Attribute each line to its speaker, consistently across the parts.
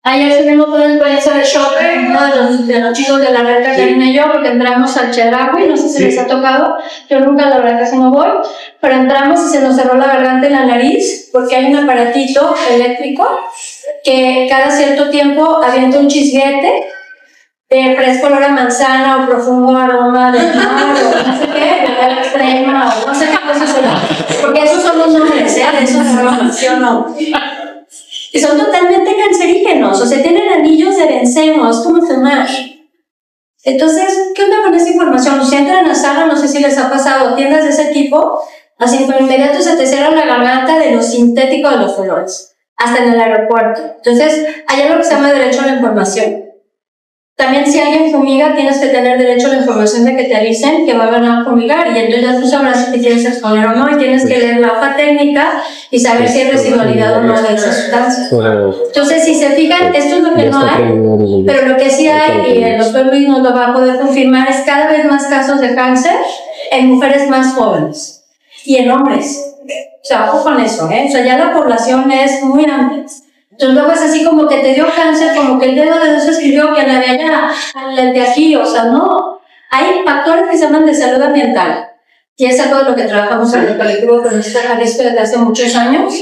Speaker 1: Ayer tuvimos una experiencia de shopping, uno de los chicos de la red Catalina y yo, porque entramos al Chedraui, no sé si les ha tocado, yo nunca, la verdad, casi no voy, pero entramos y se nos cerró la garganta y la nariz, porque hay un aparatito eléctrico que cada cierto tiempo avienta un chisguete de fresco olor a manzana o profundo aroma de mar o no sé qué, de la extrema o no sé qué cosas son, porque esos son los nombres, de esos aromas, ¿sí o no? Y son totalmente cancerígenos, o sea, tienen anillos de benceno, es como fumar. Entonces, ¿qué onda con esa información? Si entran a Zara, no sé si les ha pasado, tiendas de ese tipo, así por inmediato se te cierra la garganta de lo sintético de los olores, hasta en el aeropuerto. Entonces, hay algo que se llama derecho a la información. También si alguien fumiga, tienes que tener derecho a la información de que te avisen que va a haber a fumigar, y entonces ya tú sabrás si te quieres exponer o no, y tienes que leer la hoja técnica y saber si hay residualidad o no de esa sustancia. Entonces, si se fijan, esto es lo que no hay, pero lo que sí hay, y el doctor Luis nos lo va a poder confirmar, es cada vez más casos de cáncer en mujeres más jóvenes y en hombres. O sea, ojo con eso, ¿eh? O sea, ya la población es muy amplia. Entonces luego es así como que te dio cáncer, como que el dedo de Dios escribió que la de allá, el de aquí, o sea, no. Hay factores que se llaman de salud ambiental, y es algo de lo que trabajamos en el colectivo Cronista Jalisco desde hace muchos años.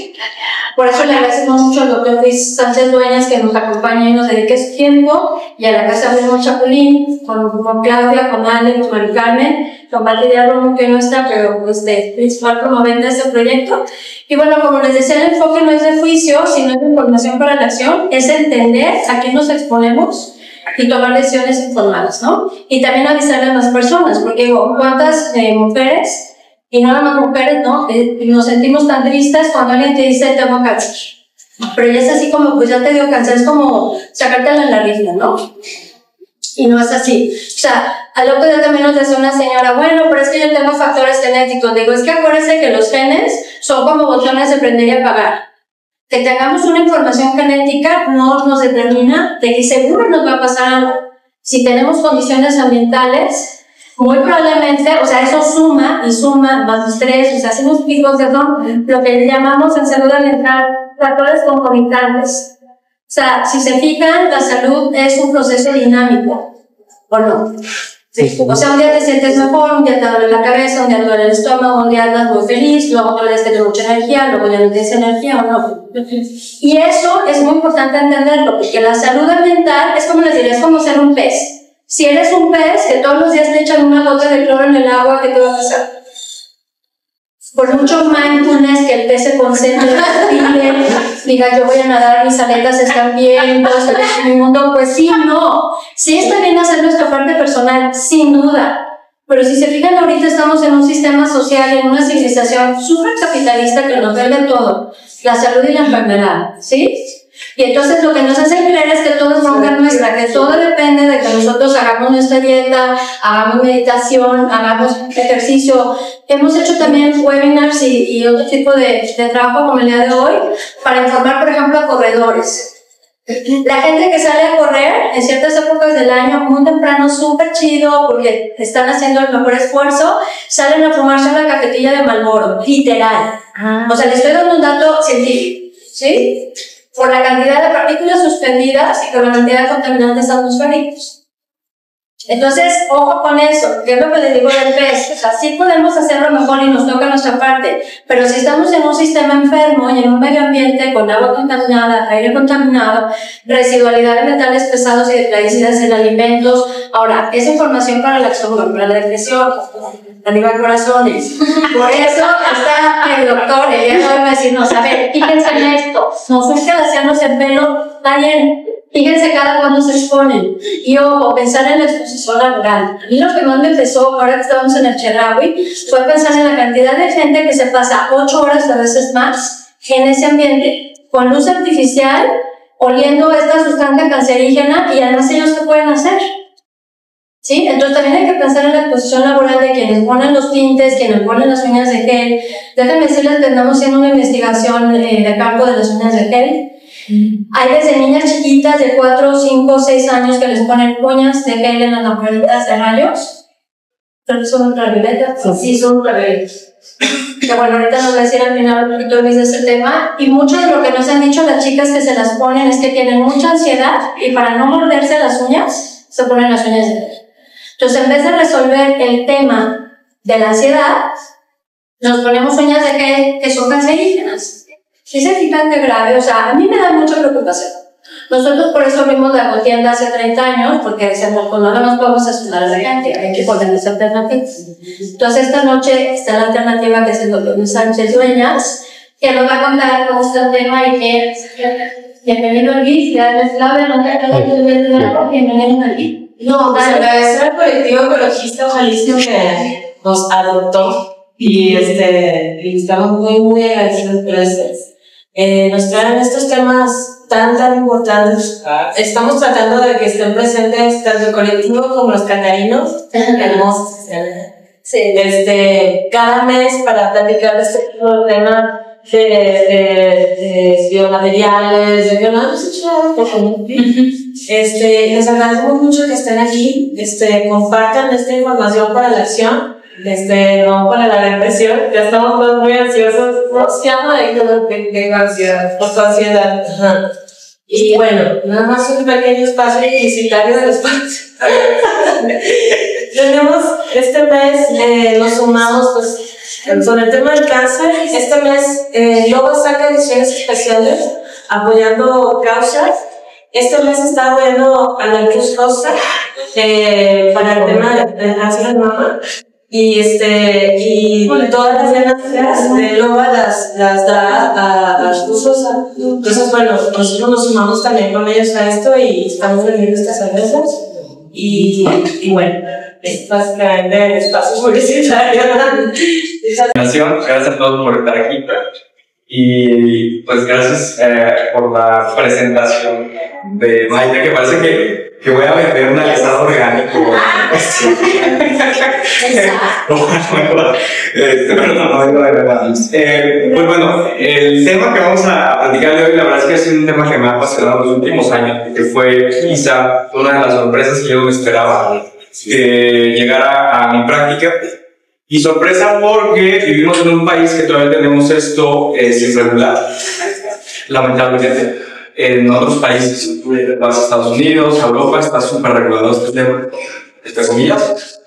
Speaker 1: Por eso le agradecemos mucho al doctor Luis Sánchez Dueñas que nos acompaña y nos dedique su tiempo, y a la Casa Bruno Chapulín, con Claudia, con Ale, con Mari Carmen, con Valeria Romo, que no está, pero pues de principal promovente de este proyecto. Y bueno, como les decía, el enfoque no es de juicio, sino es de información para la acción, es entender a quién nos exponemos y tomar decisiones informadas, ¿no? Y también avisarle a las personas, porque digo, ¿cuántas mujeres, y no nada más mujeres, ¿no? Nos sentimos tan tristes cuando alguien te dice tengo cáncer, pero ya es así como, pues ya te dio cáncer, es como sacarte la nariz, ¿no? Y no es así. O sea, al otro día también nos decía una señora, bueno, pero es que yo tengo factores genéticos. Digo, es que acuérdense que los genes son como botones de prender y apagar. Que tengamos una información genética no nos determina de que seguro nos va a pasar algo. Si tenemos condiciones ambientales, muy probablemente, o sea, eso suma y suma más estrés, o sea, hacemos picos de son lo que llamamos en salud ambiental factores concomitantes. O sea, si se fijan, la salud es un proceso dinámico, ¿o no? Sí. O sea, un día te sientes mejor, un día te duele la cabeza, un día te duele el estómago, un día andas muy feliz, luego tienes mucha energía, luego ya no tienes energía, ¿o no? Y eso es muy importante entenderlo, porque la salud ambiental es como les diría, es como ser un pez. Si eres un pez, que todos los días te echan una gota de cloro en el agua, ¿qué te va a pasar? Por mucho mindfulness que el pez se concentre, diga yo voy a nadar, mis aletas están bien, todo está bien en mi mundo, pues sí, no. Sí está bien hacer nuestra parte personal, sin duda. Pero si se fijan, ahorita estamos en un sistema social, en una civilización súper capitalista que nos vende todo, la salud y la enfermedad, ¿sí? Y entonces lo que nos hacen creer es que todo es bronca nuestra, que todo depende de que nosotros hagamos nuestra dieta, hagamos meditación, hagamos ejercicio. Hemos hecho también webinars y otro tipo de trabajo como el día de hoy para informar, por ejemplo, a corredores. La gente que sale a correr en ciertas épocas del año, muy temprano, súper chido, porque están haciendo el mejor esfuerzo, salen a fumarse una cajetilla de Marlboro, literal. O sea, les estoy dando un dato científico, ¿sí? Por la cantidad de partículas suspendidas y por la cantidad de contaminantes atmosféricos. Entonces, ojo con eso, que es lo que les digo del pez. O sea, sí podemos hacerlo mejor y nos toca nuestra parte, pero si estamos en un sistema enfermo y en un medio ambiente con agua contaminada, aire contaminado, residualidad de metales pesados y de plaguicidas en alimentos. Ahora, es información para la acción, para la depresión, animar corazones. Por eso está el doctor, el día de hoy va a decirnos, a ver, fíjense en esto, nos gusta hacernos el pelo, está bien. Fíjense cada cuando se exponen. Y ojo, pensar en la exposición laboral. A mí lo que más me empezó, ahora que estábamos en el Chedraui, fue pensar en la cantidad de gente que se pasa 8 horas, a veces más, en ese ambiente, con luz artificial, oliendo esta sustancia cancerígena, y además ellos qué pueden hacer. ¿Sí? Entonces también hay que pensar en la exposición laboral de quienes ponen los tintes, quienes ponen las uñas de gel. Déjenme decirles que andamos haciendo una investigación de campo de las uñas de gel. Hay desde niñas chiquitas de 4, 5, 6 años que les ponen uñas de gel en las agujetas de rayos. Pero son ultravioletas. Sí, son ultravioletas. Que bueno, ahorita nos voy a decir al final un poquito más de ese tema. Y mucho de lo que nos han dicho las chicas que se las ponen es que tienen mucha ansiedad y para no morderse las uñas, se ponen las uñas de dedo. Entonces, en vez de resolver el tema de la ansiedad, nos ponemos uñas de que son cancerígenas. Si se fijan de grave, o sea, a mí me da mucha preocupación. Nosotros por eso abrimos la contienda hace 30 años, porque decíamos, pues no nos podemos asustar a la gente, hay que ponerles alternativas. Entonces esta noche está la alternativa que es el doctor Sánchez Dueñas, que nos va a contar cómo está el tema y que bienvenido al GIS, ya es la verdad, bienvenido al GIS.
Speaker 2: No, pues agradecer al colectivo ecologista Jalisco que nos adoptó y estamos muy agradecidos por ustedes. Nos traen estos temas tan importantes. Estamos tratando de que estén presentes tanto el colectivo como los cantarinos, hermosos que sean. Sí. Cada mes para platicar de este tema de biomateriales, de violencia. Les agradecemos mucho que estén aquí, compartan esta información para la acción. No para la depresión, ya estamos todos muy ansiosos, no se llama de ansiedad, ansiedad. Ajá. Y bueno, nada más un pequeño espacio publicitario del espacio. Tenemos este mes, nos sumamos pues sobre el tema del cáncer. Este mes Loba saca ediciones especiales apoyando causas. Este mes está apoyando a la Cruz Rosa para el tema de cáncer de mama. Y todas las ganancias de Loba las da a Cruz Rosa. Entonces, bueno, nosotros nos sumamos también con ellos a esto y estamos vendiendo estas cervezas. Y bueno, es básicamente el espacio publicitario.
Speaker 3: Gracias a todos por estar aquí. Y pues gracias por la presentación de Maite, que parece que voy a vender un alisado orgánico. Pero no vengo de verdad. Pues bueno, el tema que vamos a platicar de hoy, la verdad es que ha sido un tema que me ha apasionado en los últimos años, que fue quizá una de las sorpresas que yo no esperaba que llegara a mi práctica. Y sorpresa porque vivimos en un país que todavía tenemos esto sin regular, lamentablemente. En otros países, vas a Estados Unidos, a Europa, está súper regulado este tema, entre comillas,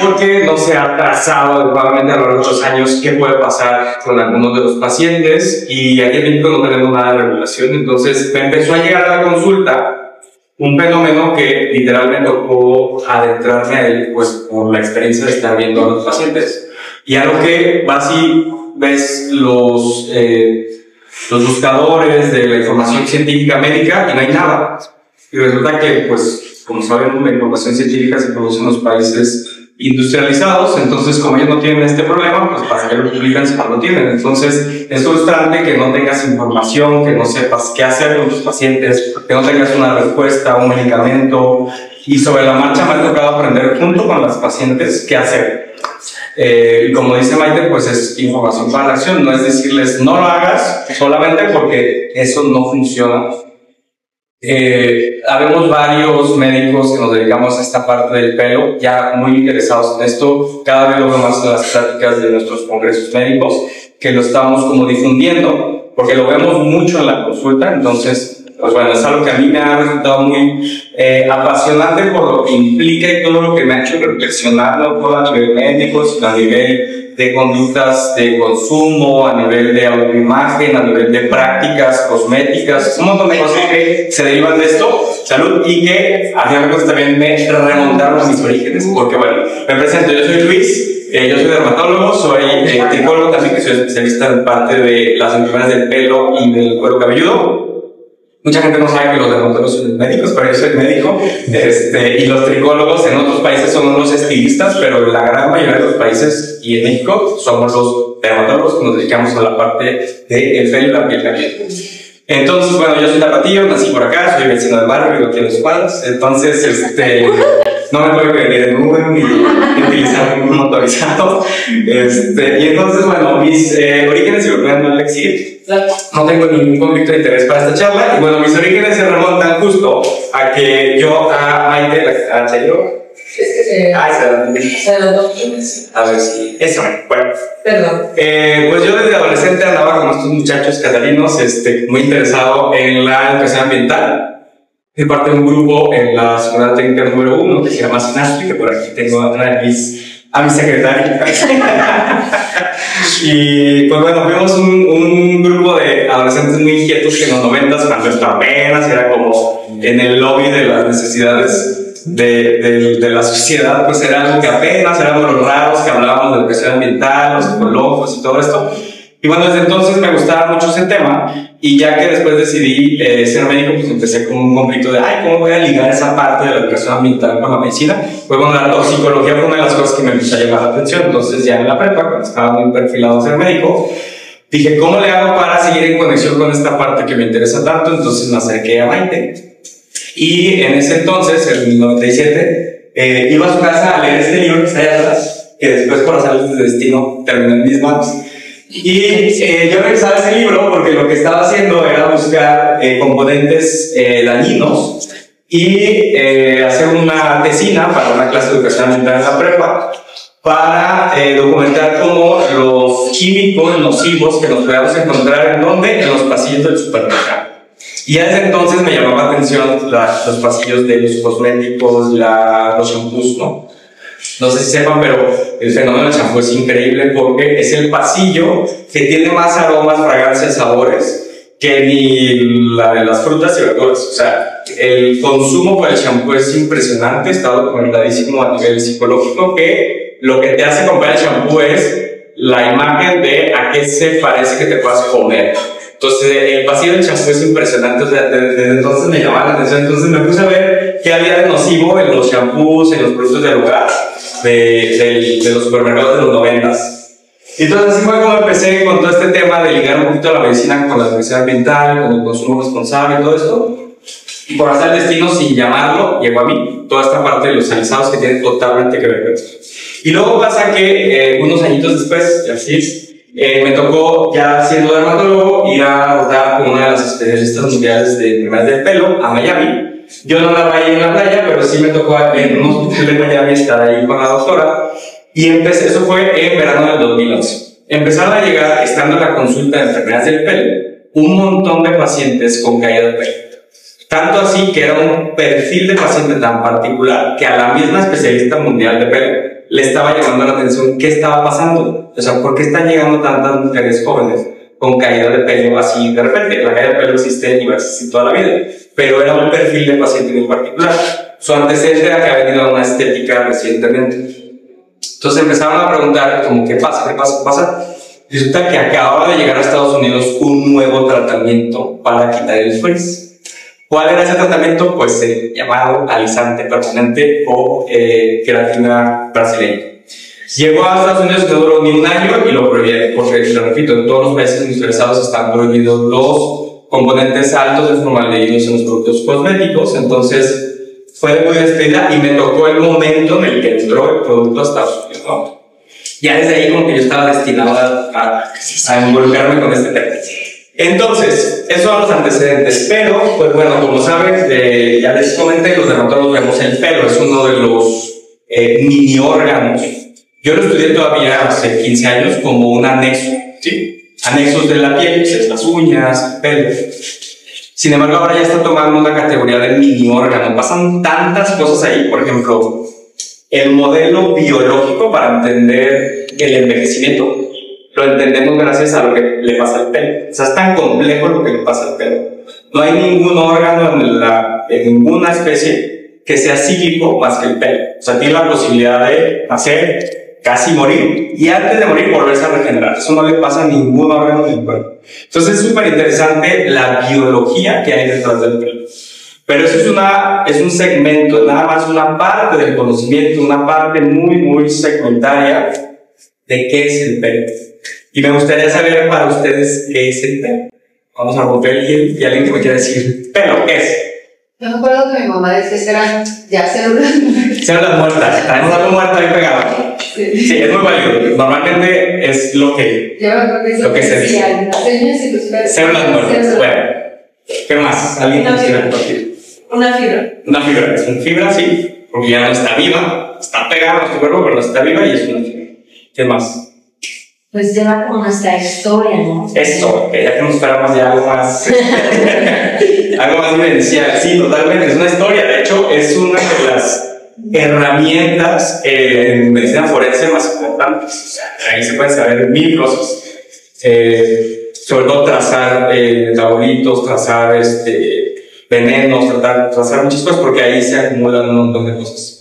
Speaker 3: porque no se ha trazado adecuadamente a lo largo de los años qué puede pasar con algunos de los pacientes, y aquí en México no tenemos nada de regulación. Entonces me empezó a llegar a la consulta un fenómeno que literalmente tocó adentrarme a él, pues por la experiencia de estar viendo a los pacientes. Y a lo que vas y ves los buscadores de la información científica médica y no hay nada. Y resulta que, pues, como saben, la información científica se produce en los países industrializados, entonces como ellos no tienen este problema, pues para que lo publican si no lo tienen. Entonces es frustrante que no tengas información, que no sepas qué hacer con tus pacientes, que no tengas una respuesta, un medicamento, y sobre la marcha me ha tocado aprender junto con las pacientes qué hacer. Y como dice Maite, pues es información para la acción, no es decirles no lo hagas solamente porque eso no funciona. Habemos varios médicos que nos dedicamos a esta parte del pelo, ya muy interesados en esto. Cada vez lo vemos más en las pláticas de nuestros congresos médicos, que lo estamos como difundiendo, porque lo vemos mucho en la consulta. Entonces, pues bueno, es algo que a mí me ha resultado muy apasionante por lo que implica y todo lo que me ha hecho reflexionar, no solo a nivel médico, sino a nivel de conductas de consumo, a nivel de autoimagen, a nivel de prácticas cosméticas, un montón de cosas que se derivan de esto, salud, y que a final de cuentas también me remontaron a mis orígenes, porque bueno, me presento, yo soy Luis, yo soy dermatólogo, soy tricólogo también, que soy especialista en parte de las enfermedades del pelo y del cuero cabelludo. Mucha gente no sabe que los dermatólogos son médicos, pero yo soy médico, y los tricólogos en otros países son los estilistas, pero en la gran mayoría de los países y en México somos los dermatólogos que nos dedicamos a la parte del pelo y la piel. Entonces, bueno, yo soy tapatío, nací por acá, soy vecino del barrio, vivo aquí en Los Cuadros, entonces, no me puedo venir en Uber ni utilizar un motorizado, y entonces, bueno, mis orígenes, si lo pueden Alexi, no tengo ningún conflicto de interés para esta charla, y bueno, mis orígenes se remontan justo a que yo, a Maite, la anterior, Se lo a ver si. Eso, bueno.
Speaker 2: Perdón.
Speaker 3: Pues yo desde adolescente andaba con estos muchachos catalinos, muy interesado en la educación ambiental. Fui parte de un grupo en la Seguridad Técnica número 1 que se llama SINASTRI, que por aquí tengo a mi secretaria. Y pues bueno, fuimos un grupo de adolescentes muy inquietos que en los 90s, cuando esto apenas era como en el lobby de las necesidades de la sociedad, pues era algo que apenas éramos los raros que hablábamos de educación ambiental, los ecológicos y todo esto. Y bueno, desde entonces me gustaba mucho ese tema, y ya que después decidí ser médico, pues empecé con un conflicto de, ¿cómo voy a ligar esa parte de la educación ambiental con la medicina? Pues bueno, la toxicología fue una de las cosas que me empezó a llamar la atención. Entonces ya en la prepa, cuando estaba muy perfilado a ser médico, dije, ¿cómo le hago para seguir en conexión con esta parte que me interesa tanto? Entonces me acerqué a Maite, y en ese entonces, en el 97, iba a su casa a leer este libro que está allá atrás, que después por azares del destino terminó en mis manos. Y yo revisaba ese libro porque lo que estaba haciendo era buscar componentes dañinos y hacer una tesina para una clase de educación ambiental en la prepa para documentar cómo los químicos nocivos que nos podíamos encontrar, ¿en dónde? En los pasillos del supermercado. Y desde entonces me llamaba la atención los pasillos de los cosméticos, los shampoos, ¿no? No sé si sepan, pero el fenómeno del champú es increíble porque es el pasillo que tiene más aromas, fragancias, sabores que ni la de las frutas y verduras. O sea, el consumo por el champú es impresionante, está documentadísimo a nivel psicológico, que lo que te hace comprar el champú es la imagen de a qué se parece que te puedas comer. Entonces, el pasillo del champú es impresionante, o sea, desde entonces me llamaba la atención. Entonces me puse a ver qué había de nocivo en los champús, en los productos del hogar, de los supermercados de los 90s. Entonces así fue como empecé con todo este tema de ligar un poquito a la medicina con la educación ambiental, con el consumo responsable y todo esto. Y por hacer el destino, sin llamarlo, llegó a mí toda esta parte de los alisados que tiene totalmente que ver con esto. Y luego pasa que unos añitos después, así es, me tocó, ya siendo dermatólogo, ir a rodar con una de las especialistas mundiales de enfermedades del pelo a Miami. Yo no la veía en la playa, pero sí me tocó en un hospital de Miami estar ahí con la doctora. Y empecé, eso fue en verano del 2011. Empezaron a llegar, estando en la consulta de enfermedades del pelo, un montón de pacientes con caída de pelo. Tanto así que era un perfil de paciente tan particular que a la misma especialista mundial de pelo le estaba llamando la atención qué estaba pasando. O sea, ¿por qué están llegando tantas mujeres jóvenes con caída de pelo así de repente? La caída de pelo existe y va a existir toda la vida, pero era un perfil de paciente muy particular. Su antecedente era que ha venido a una estética recientemente. Entonces empezaron a preguntar, como, ¿qué pasa? ¿Qué pasa? ¿Qué pasa? Resulta que acababa de llegar a Estados Unidos un nuevo tratamiento para quitar el frizz. ¿Cuál era ese tratamiento? Pues llamado alisante permanente o queratina brasileña. Llegó a Estados Unidos, no duró ni un año y lo prohibieron, porque, lo repito, en todos los países industrializados están prohibidos los componentes altos de formaldehídos en los productos cosméticos. Entonces fue muy despedida y me tocó el momento en el que entró el producto a Estados Unidos, ¿no? Ya desde ahí como que yo estaba destinado a involucrarme con este tema. Entonces, esos son los antecedentes, pero, pues bueno, como saben, ya les comenté, los dermatólogos vemos el pelo, es uno de los mini órganos. Yo lo estudié todavía hace 15 años como un anexo, ¿sí? Anexos de la piel, pues, las uñas, el pelo. Sin embargo, ahora ya está tomando una categoría de mini órgano. Pasan tantas cosas ahí, por ejemplo, el modelo biológico para entender el envejecimiento lo entendemos gracias a lo que le pasa al pelo. O sea, es tan complejo lo que le pasa al pelo. No hay ningún órgano en ninguna especie que sea cíclico más que el pelo. O sea, tiene la posibilidad de nacer, casi morir, y antes de morir volverse a regenerar. Eso no le pasa a ningún órgano del cuerpo. Entonces es súper interesante la biología que hay detrás del pelo. Pero eso es un segmento, nada más una parte del conocimiento, una parte muy, muy secundaria de qué es el pelo. Y me gustaría saber para ustedes qué es el pelo. Vamos a romper el hielo y alguien que me quiera decir, ¿pelo qué es?
Speaker 4: Yo me acuerdo que mi mamá decía que eran ya células.
Speaker 3: Células muertas. Tenemos algo muerto ahí pegado. Sí, es muy válido. Normalmente es lo que se dice. Células muertas. Bueno, ¿qué más? ¿Alguien quisiera compartir?
Speaker 2: Una fibra.
Speaker 3: Una fibra. ¿Es una fibra? Sí. porque ya no está viva, está pegada a nuestro cuerpo, pero no está viva y es una fibra. ¿Qué más?
Speaker 2: Pues lleva como nuestra historia, ¿no?
Speaker 3: Esto, que ya que nos esperamos ya algo más, algo más vivencial. Sí, totalmente, es una historia. De hecho, es una de las herramientas en medicina forense más importantes. O sea, ahí se pueden saber mil cosas. Sobre todo trazar metabolitos, trazar venenos, trazar muchas cosas, porque ahí se acumulan un montón de cosas.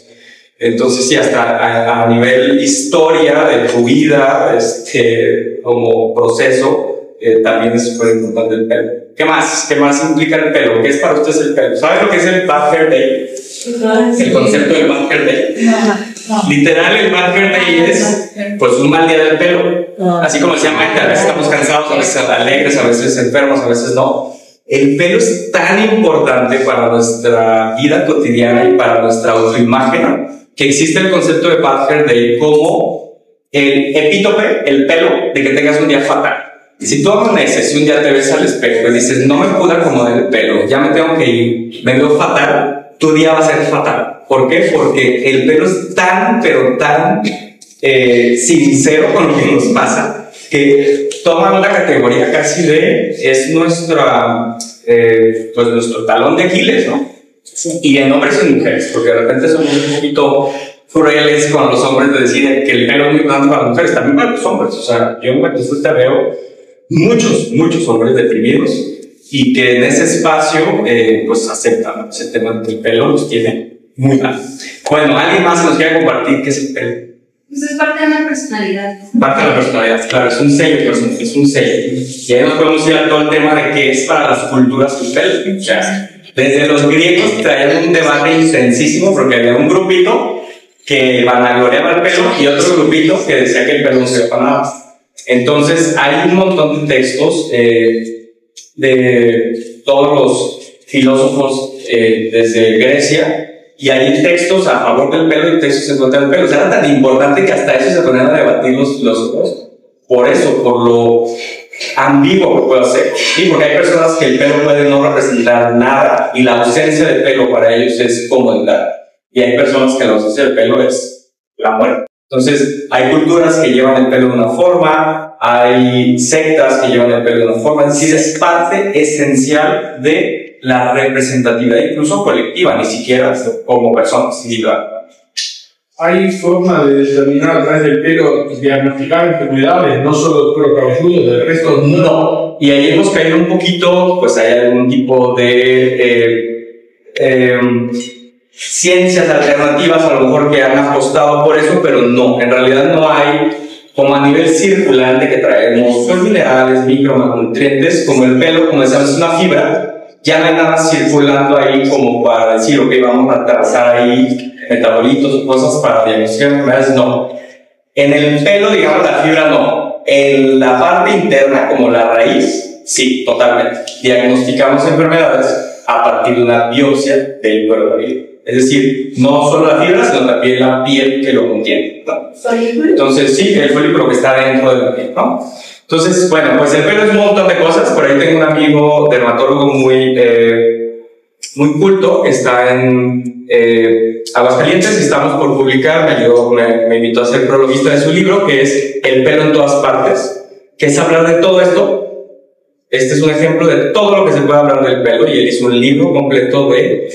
Speaker 3: Entonces, sí, hasta a nivel historia de tu vida, como proceso, también es súper importante el pelo. ¿Qué más? ¿Qué más implica el pelo? ¿Qué es para ustedes el pelo? ¿Saben lo que es el Bad Hair Day? El concepto del Bad Hair Day.
Speaker 1: No.
Speaker 3: Literal, el Bad Hair Day es pues un mal día del pelo. Así como decía Maite, a veces estamos cansados, a veces alegres, a veces enfermos, a veces no. El pelo es tan importante para nuestra vida cotidiana y para nuestra autoimagen que existe el concepto de Bad Hair Day como el epítope, el pelo, de que tengas un día fatal. Si tú amaneces y un día te ves al espejo y dices, no me pude acomodar el pelo, ya me tengo que ir, me veo fatal, tu día va a ser fatal. ¿Por qué? Porque el pelo es tan, pero tan sincero con lo que nos pasa, que toma una categoría casi es nuestra, pues nuestro talón de Aquiles, ¿no? Sí. Y en hombres y en mujeres, porque de repente somos un poquito crueles con los hombres de decir que el pelo es muy importante para las mujeres, también para los hombres. O sea, yo en Batistuta veo muchos hombres deprimidos y que en ese espacio pues aceptan ese tema del pelo, los tiene muy mal. Bueno, ¿alguien más nos quiere compartir qué es el pelo?
Speaker 4: Pues es parte de la personalidad.
Speaker 3: Parte de la personalidad, claro, es un sello, es un sello. Y ahí nos podemos ir a todo el tema de qué es para las culturas el pelo. O sea, desde los griegos traían un debate intensísimo porque había un grupito que vanagloriaba el pelo y otro grupito que decía que el pelo no se para nada. Entonces hay un montón de textos de todos los filósofos desde Grecia, y hay textos a favor del pelo y textos en contra del pelo. O sea, era tan importante que hasta eso se ponían a debatir los filósofos. Por eso, por lo ambiguo que puede ser. Sí, porque hay personas que el pelo puede no representar nada y la ausencia de pelo para ellos es comodidad. Y hay personas que la ausencia del pelo es la muerte. Entonces, hay culturas que llevan el pelo de una forma, hay sectas que llevan el pelo de una forma. Es decir, es parte esencial de la representatividad, incluso colectiva, ni siquiera como personas individuales.
Speaker 5: Hay forma de determinar a través del pelo, diagnosticar enfermedades, no solo el cuero cabelludo, del resto
Speaker 3: no. Y ahí hemos caído un poquito, pues hay algún tipo de ciencias alternativas a lo mejor que han apostado por eso, pero no, en realidad no hay, como a nivel circulante que traemos los minerales, micronutrientes, como el pelo, como decíamos, es una fibra, ya no hay nada circulando ahí como para decir, ok, vamos a trazar ahí metabolitos o cosas para diagnosticar enfermedades, no. En el pelo, digamos, la fibra no. En la parte interna, como la raíz, sí, totalmente. Diagnosticamos enfermedades a partir de una biopsia del cuero cabelludo. Es decir, no solo la fibra, sino también la piel que lo contiene, ¿no? Entonces, sí, el folículo que está dentro de la piel, ¿no? Entonces, bueno, pues el pelo es un montón de cosas. Por ahí tengo un amigo dermatólogo muy culto que está en Aguascalientes y estamos por publicar, me invitó a ser prologuista de su libro, que es El pelo en todas partes, que es hablar de todo esto. Este es un ejemplo de todo lo que se puede hablar del pelo, y él hizo un libro completo de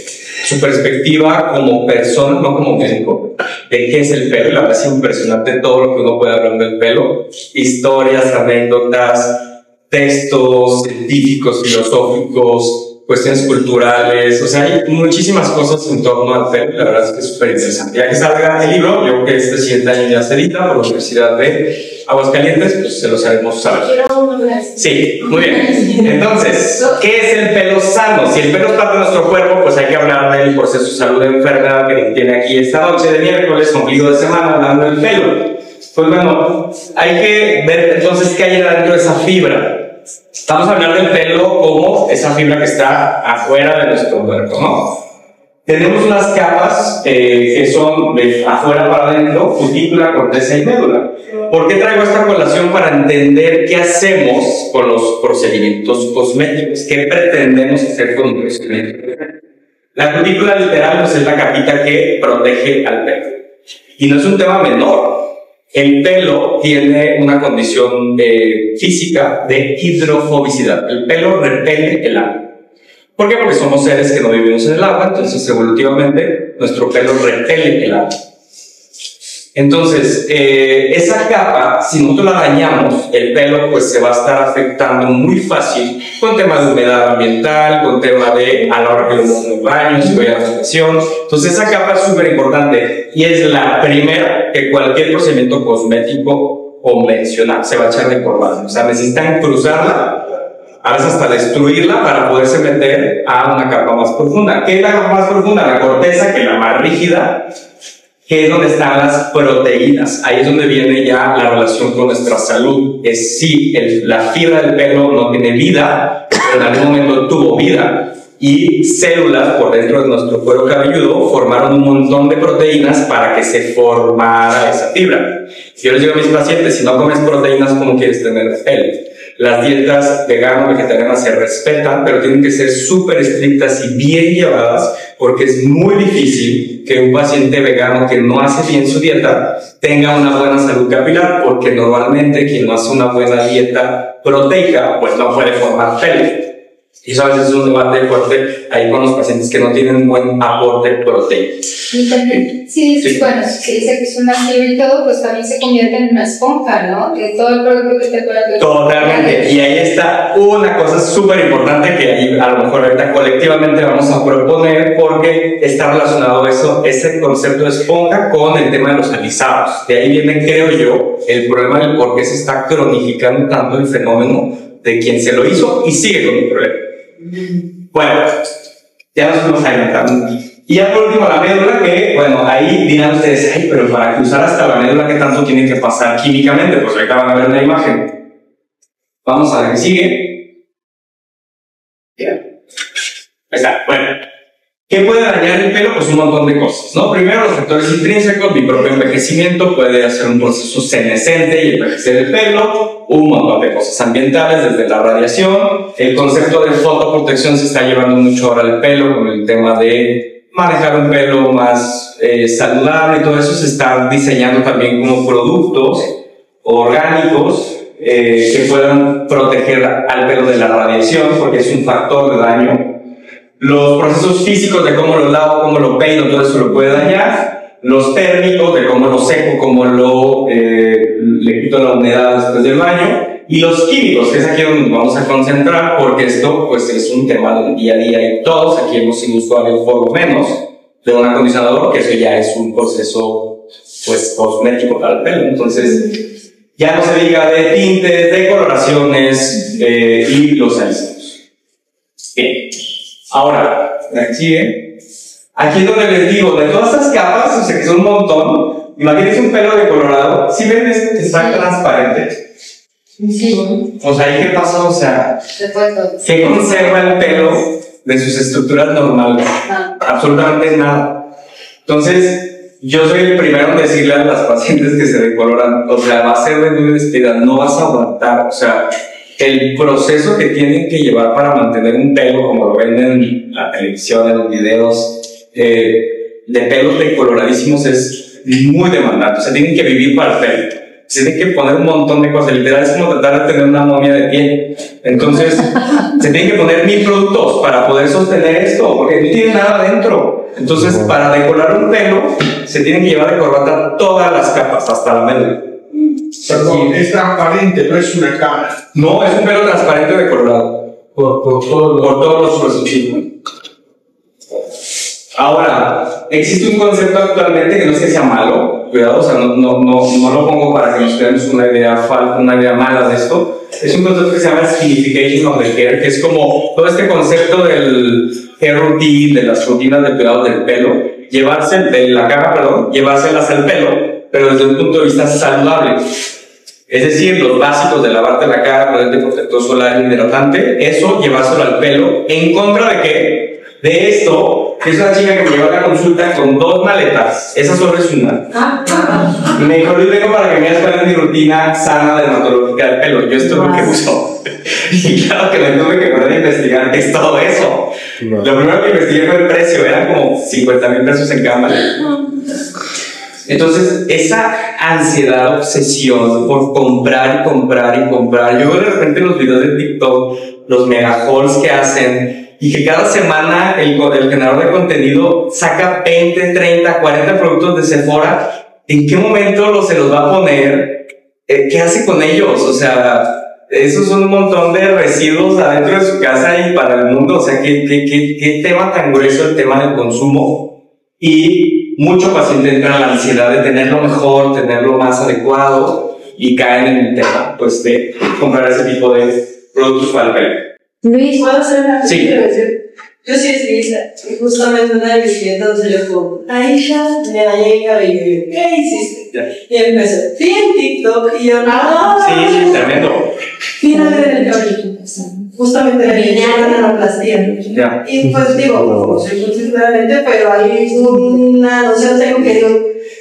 Speaker 3: su perspectiva como persona, no como médico, de qué es el pelo. La verdad es impresionante todo lo que uno puede hablar del pelo, historias, anécdotas, textos científicos, filosóficos, cuestiones culturales, o sea, hay muchísimas cosas en torno al pelo. La verdad es que es súper interesante. Ya que salga el libro, yo creo que este siguiente año ya se edita por la Universidad de Aguascalientes, pues se los haremos saber. Sí, muy bien. Entonces, ¿qué es el pelo sano? Si el pelo es parte de nuestro cuerpo, pues hay que hablar de él por ser su salud enferma, que tiene aquí esta noche de miércoles, ombligo de semana, hablando del pelo. Pues bueno, hay que ver entonces qué hay dentro de esa fibra. Estamos hablando del pelo como esa fibra que está afuera de nuestro cuerpo, ¿no? Tenemos unas capas que son de afuera para adentro, cutícula, corteza y médula. ¿Por qué traigo esta colación? Para entender qué hacemos con los procedimientos cosméticos, qué pretendemos hacer con un procedimiento. La cutícula literal pues, es la capita que protege al pelo. Y no es un tema menor. El pelo tiene una condición física de hidrofobicidad. El pelo repele el agua. ¿Por qué? Porque somos seres que no vivimos en el agua, entonces evolutivamente nuestro pelo repele el agua. Entonces, esa capa, si nosotros la dañamos, el pelo pues se va a estar afectando muy fácil con temas de humedad ambiental, con temas de a la hora que lo uso en el baño, si voy a la natación. Entonces, esa capa es súper importante y es la primera que cualquier procedimiento cosmético convencional se va a echar de corbata. O sea, necesitan cruzarla, a veces hasta destruirla para poderse meter a una capa más profunda. ¿Qué es la capa más profunda? La corteza, que es la más rígida, que es donde están las proteínas. Ahí es donde viene ya la relación con nuestra salud. Es sí, la fibra del pelo no tiene vida, pero en algún momento tuvo vida. Y células por dentro de nuestro cuero cabelludo formaron un montón de proteínas para que se formara esa fibra. Yo les digo a mis pacientes, si no comes proteínas, ¿cómo quieres tener pelo? Las dietas vegano-vegetarianas se respetan, pero tienen que ser súper estrictas y bien llevadas, porque es muy difícil que un paciente vegano que no hace bien su dieta tenga una buena salud capilar, porque normalmente quien no hace una buena dieta proteica, pues no puede formar pelo. Y eso a veces es un debate fuerte ahí con los pacientes que no tienen un buen aporte proteico.
Speaker 4: Y también, sí, bueno, si dice que es una fibra y todo, pues también se convierte en una esponja, ¿no? Que todo el producto que esté por aquí.
Speaker 3: Totalmente. Y ahí está una cosa súper importante que ahí a lo mejor ahorita colectivamente vamos a proponer, porque está relacionado eso, ese concepto de esponja con el tema de los alisados. De ahí viene, creo yo, el problema del por qué se está cronificando tanto el fenómeno de quien se lo hizo y sigue con el problema. Bueno, ya nos fuimos adelantando. Y ya por último la médula, que bueno, ahí dirán ustedes, ay, pero para cruzar hasta la médula, ¿qué tanto tiene que pasar químicamente? Pues ahorita van a ver una imagen. Vamos a ver qué sigue. Ya. Ahí está. Bueno, ¿qué puede dañar el pelo? Pues un montón de cosas, ¿no? Primero, los factores intrínsecos, mi propio envejecimiento puede hacer un proceso senescente y envejecer el pelo, un montón de cosas ambientales, desde la radiación. El concepto de fotoprotección se está llevando mucho ahora al pelo con el tema de manejar un pelo más saludable y todo eso. Se está diseñando también como productos orgánicos que puedan proteger al pelo de la radiación, porque es un factor de daño. Los procesos físicos de cómo lo lavo, cómo lo peino, todo eso lo puede dañar. Los térmicos de cómo lo seco, cómo le quito la humedad después del baño. Y los químicos, que es aquí donde nos vamos a concentrar, porque esto pues es un tema del día a día y todos aquí hemos sido usuarios por lo menos de un acondicionador, que eso ya es un proceso pues cosmético para el pelo. Entonces ya no se diga de tintes, de coloraciones y los alisados. Bien. Ahora, aquí es donde les digo, de todas estas capas, o sea que son un montón, imagínense un pelo decolorado, ¿sí ven este que está transparente?
Speaker 4: Sí.
Speaker 3: O sea, ¿y qué pasa? O sea, ¿qué conserva el pelo de sus estructuras normales? Absolutamente nada. Entonces, yo soy el primero en decirle a las pacientes que se decoloran, o sea, va a ser de muy despedida, no vas a aguantar, o sea, el proceso que tienen que llevar para mantener un pelo, como lo ven en la televisión, en los videos, de pelos decoloradísimos, es muy demandante. O sea, tienen que vivir para el pelo. Se tienen que poner un montón de cosas. Literal, es como tratar de tener una momia de piel. Entonces, se tienen que poner 1000 productos para poder sostener esto, porque no tiene nada adentro. Entonces, para decolorar un pelo, se tienen que llevar de corbata todas las capas, hasta la médula.
Speaker 5: Perdón, es transparente, no es una cara.
Speaker 3: No, es un pelo transparente decolorado. Por todos los procesos. Ahora, existe un concepto actualmente que no es que sea malo, cuidado, o sea, no lo pongo para que nos creemos una idea mala de esto. Es un concepto que se llama skinification of the hair, que es como todo este concepto del hair routine, de las rutinas de cuidado del pelo, llevárselas al pelo, pero desde un punto de vista saludable. Es decir, los básicos de lavarte la cara, ponerte protector solar y hidratante, eso llevárselo al pelo. ¿En contra de qué? De esto, que es una chica que me llevó a la consulta con 2 maletas. Esa solo es una. Me dijo, Luis, vengo para que me veas cuál es mi rutina sana dermatológica del pelo. Yo esto es lo que uso. Y claro que me tuve que poner a investigar qué es todo eso.
Speaker 6: No.
Speaker 3: Lo primero que investigué fue el precio, eran como 50,000 pesos en cámara. Entonces, esa ansiedad, obsesión por comprar y comprar y comprar. Yo veo de repente los videos de TikTok, los mega hauls que hacen, y que cada semana el generador de contenido saca 20, 30, 40 productos de Sephora. ¿En qué momento se los va a poner? ¿Qué hace con ellos? O sea, esos son un montón de residuos adentro de su casa y para el mundo. O sea, ¿qué tema tan grueso el tema del consumo? Y mucho paciente entra en la ansiedad de tenerlo mejor, tenerlo más adecuado, y caen en el tema, pues, de comprar ese tipo de productos para el pelo.
Speaker 1: Luis,
Speaker 2: ¿Puedo hacer una
Speaker 3: Sí.
Speaker 2: Yo sí estilista, y justamente una de mis clientes se le dijo, Aisha, me dañé el cabello, y yo, ¿qué hiciste? Y empezó, sí, en TikTok, y yo, no,
Speaker 3: Sí, tremendo.
Speaker 2: mira el cabello, justamente le venía a la plastilla.
Speaker 3: Ya.
Speaker 2: Y pues digo, no soy consciente claramente, pero hay una noción, tengo que digo,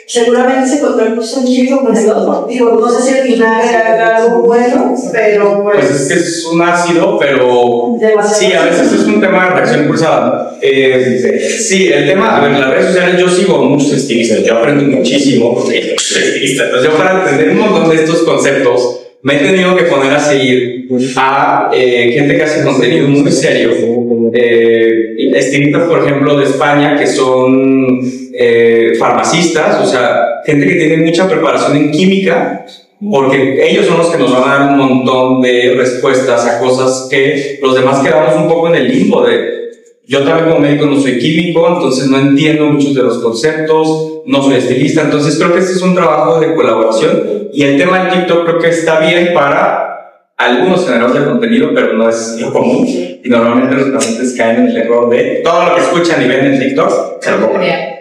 Speaker 2: seguramente se contrapuso un chico con el otro. Digo, no sé si el vinagre haga algo bueno, pero
Speaker 3: Pues
Speaker 2: pues.
Speaker 3: es que es un ácido, pero
Speaker 2: Demasiado.
Speaker 3: sí, a veces es un tema de reacción impulsada. Sí, el tema, a ver, en las redes sociales yo sigo muchos estilistas, yo aprendo muchísimo porque soy estilista. Entonces, yo para entender un montón de estos conceptos, me he tenido que poner a seguir a gente que hace contenido muy serio. Estilistas, por ejemplo, de España, que son farmacistas, o sea, gente que tiene mucha preparación en química, porque ellos son los que nos van a dar un montón de respuestas a cosas que los demás quedamos un poco en el limbo de. Yo también como médico no soy químico, entonces no entiendo muchos de los conceptos, no soy estilista, entonces creo que este es un trabajo de colaboración, y el tema del TikTok creo que está bien para algunos generadores de contenido, pero no es lo común, y normalmente los pacientes caen en el error de todo lo que escuchan y ven en TikTok, se lo compran.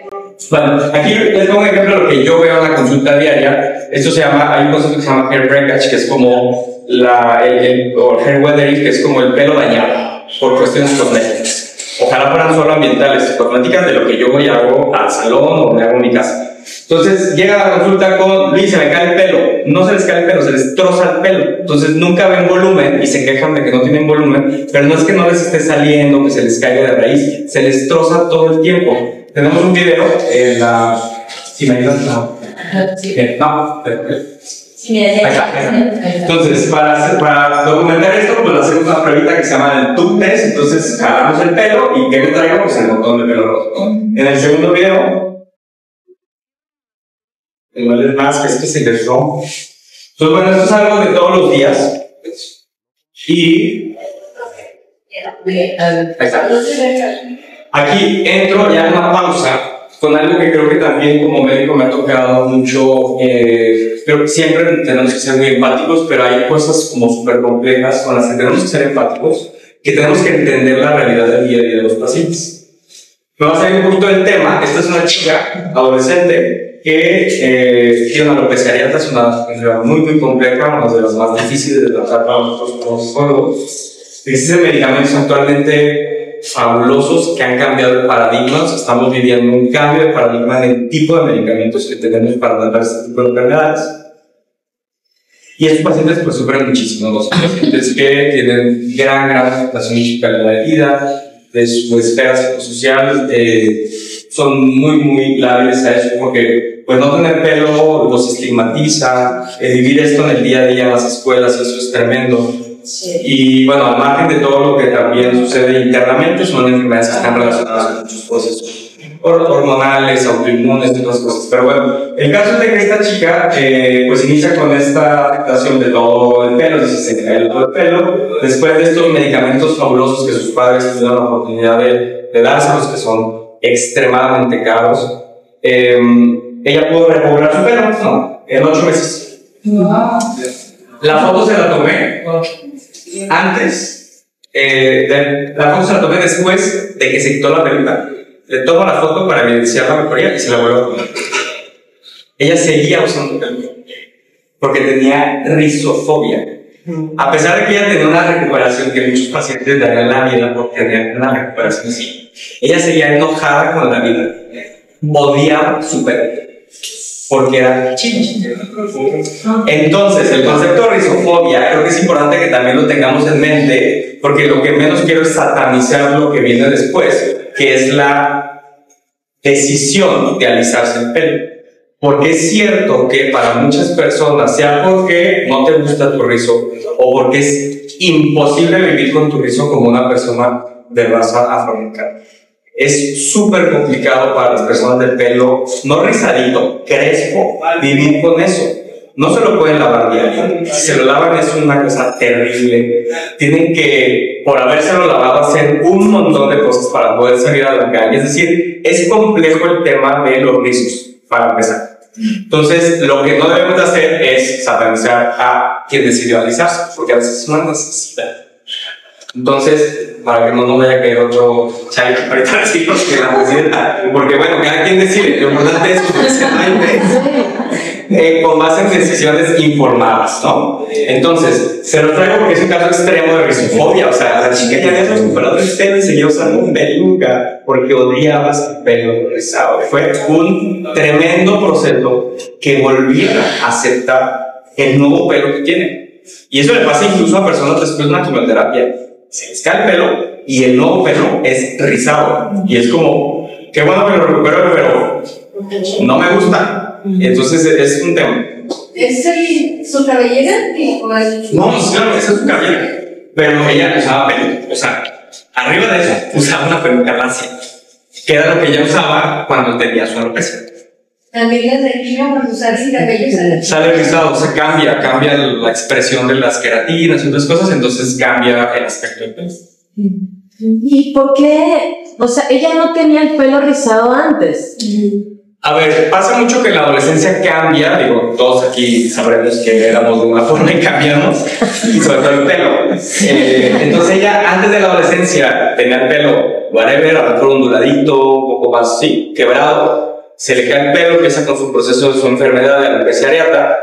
Speaker 3: Bueno, aquí les pongo un ejemplo de lo que yo veo en la consulta diaria. Esto se llama, hay un concepto que se llama hair breakage, que es como o hair weathering, que es como el pelo dañado por cuestiones cosméticas. Ojalá fueran solo ambientales, cosméticas de lo que yo voy y hago al salón o me hago en mi casa. Entonces llega a la consulta con Luis, se me cae el pelo. No se les cae el pelo, se les troza el pelo. Entonces nunca ven volumen y se quejan de que no tienen volumen, pero no es que no les esté saliendo, que se les caiga de raíz, se les troza todo el tiempo. Tenemos un video en la. Si me ayudas, no. Bien, no. Ahí está. Entonces, para documentar esto, pues hacemos una pruebita que se llama el tube test. Entonces, jalamos el pelo y ¿qué me traigo? Pues el montón de pelo rojo. En el segundo video, igual es más que se les rompe. Entonces, bueno, esto es algo de todos los días. Y. Ahí está. Aquí entro ya en una pausa con algo que creo que también como médico me ha tocado mucho. Creo que siempre tenemos que ser muy empáticos, pero hay cosas como súper complejas con las que tenemos que ser empáticos, que tenemos que entender la realidad del día a día de los pacientes. Me va a salir un poquito del tema. Esta es una chica adolescente que tiene una alopecia areata, es una enfermedad muy compleja, una de las más difíciles de tratar para nosotros como psicólogos. Existen medicamentos actualmente fabulosos que han cambiado el paradigma. Estamos viviendo un cambio de paradigma en el tipo de medicamentos que tenemos para tratar este tipo de enfermedades. Y estos pacientes pues sufren muchísimo. Los pacientes que tienen gran afectación en su calidad de vida, de su esfera psicosocial, son muy lábiles a eso, porque pues no tener pelo los estigmatiza, vivir esto en el día a día en las escuelas, eso es tremendo.
Speaker 2: Sí.
Speaker 3: Y bueno, al margen de todo lo que también sucede internamente, son enfermedades que están relacionadas con muchos procesos hormonales, autoinmunes y otras cosas. Pero bueno, el caso es de que esta chica pues inicia con esta afectación de todo el pelo, dice se cae todo el pelo. Después de estos medicamentos fabulosos que sus padres tuvieron la oportunidad de dárselos, que son extremadamente caros, ella pudo recobrar su pelo, ¿no? En 8 meses. La foto se la tomé antes, la foto se la tomé después de que se quitó la peluca. Le tomo la foto para evidenciar la mejoría y se la vuelvo a poner. Ella seguía usando peluca porque tenía rizofobia. A pesar de que ella tenía una recuperación que muchos pacientes darían la vida porque tenían una recuperación así, ella seguía enojada con la vida, odiaba su pelo. porque era chino. Entonces, el concepto de rizofobia creo que es importante que también lo tengamos en mente, porque lo que menos quiero es satanizar lo que viene después, que es la decisión de alisarse el pelo. Porque es cierto que para muchas personas, sea porque no te gusta tu rizo o porque es imposible vivir con tu rizo como una persona de raza afroamericana, es súper complicado para las personas de pelo no rizadito, crespo, vivir con eso. No se lo pueden lavar diario. Si se lo lavan es una cosa terrible. Tienen que, por habérselo lavado, hacer un montón de cosas para poder salir a la calle. Es decir, es complejo el tema de los rizos, para empezar. Entonces, lo que no debemos de hacer es satanizar a quien decidió alisarse, porque a veces es una necesidad. Entonces, para que no vaya a caer otro chale ahorita decimos que la presidenta, porque bueno, cada quien decide, lo importante es con base en decisiones informadas, ¿no? Entonces, se lo traigo porque es un caso extremo de rizofobia, o sea, la chica ya había superado el pelo y seguía usando un peluca porque odiaba su pelo rizado. Fue un tremendo proceso que volviera a aceptar el nuevo pelo que tiene. Y eso le pasa incluso a personas después de una quimioterapia. Se les cae el pelo y el nuevo pelo es rizado. Y es como, qué bueno que lo recupero, pero no me gusta. Entonces es un tema.
Speaker 4: ¿Es su cabellera?
Speaker 3: No, claro, esa es su cabellera. Pero ella usaba pelo. O sea, arriba de eso usaba una peluca lacia, que era lo que ella usaba cuando tenía su alopecia.
Speaker 4: También desde niño cuando usar sin cabello
Speaker 3: sale rizado, se cambia la expresión de las queratinas y otras cosas, entonces cambia el aspecto del pelo.
Speaker 2: ¿Y por qué? O sea, ella no tenía el pelo rizado antes.
Speaker 3: A ver, pasa mucho que en la adolescencia cambia, digo, todos aquí sabremos que éramos de una forma y cambiamos, y sobre todo el pelo. Entonces ella, antes de la adolescencia, tenía el pelo, whatever, a lo mejor onduladito, un poco más así, quebrado. Se le cae el pelo, empieza con su proceso de su enfermedad de alopecia areata,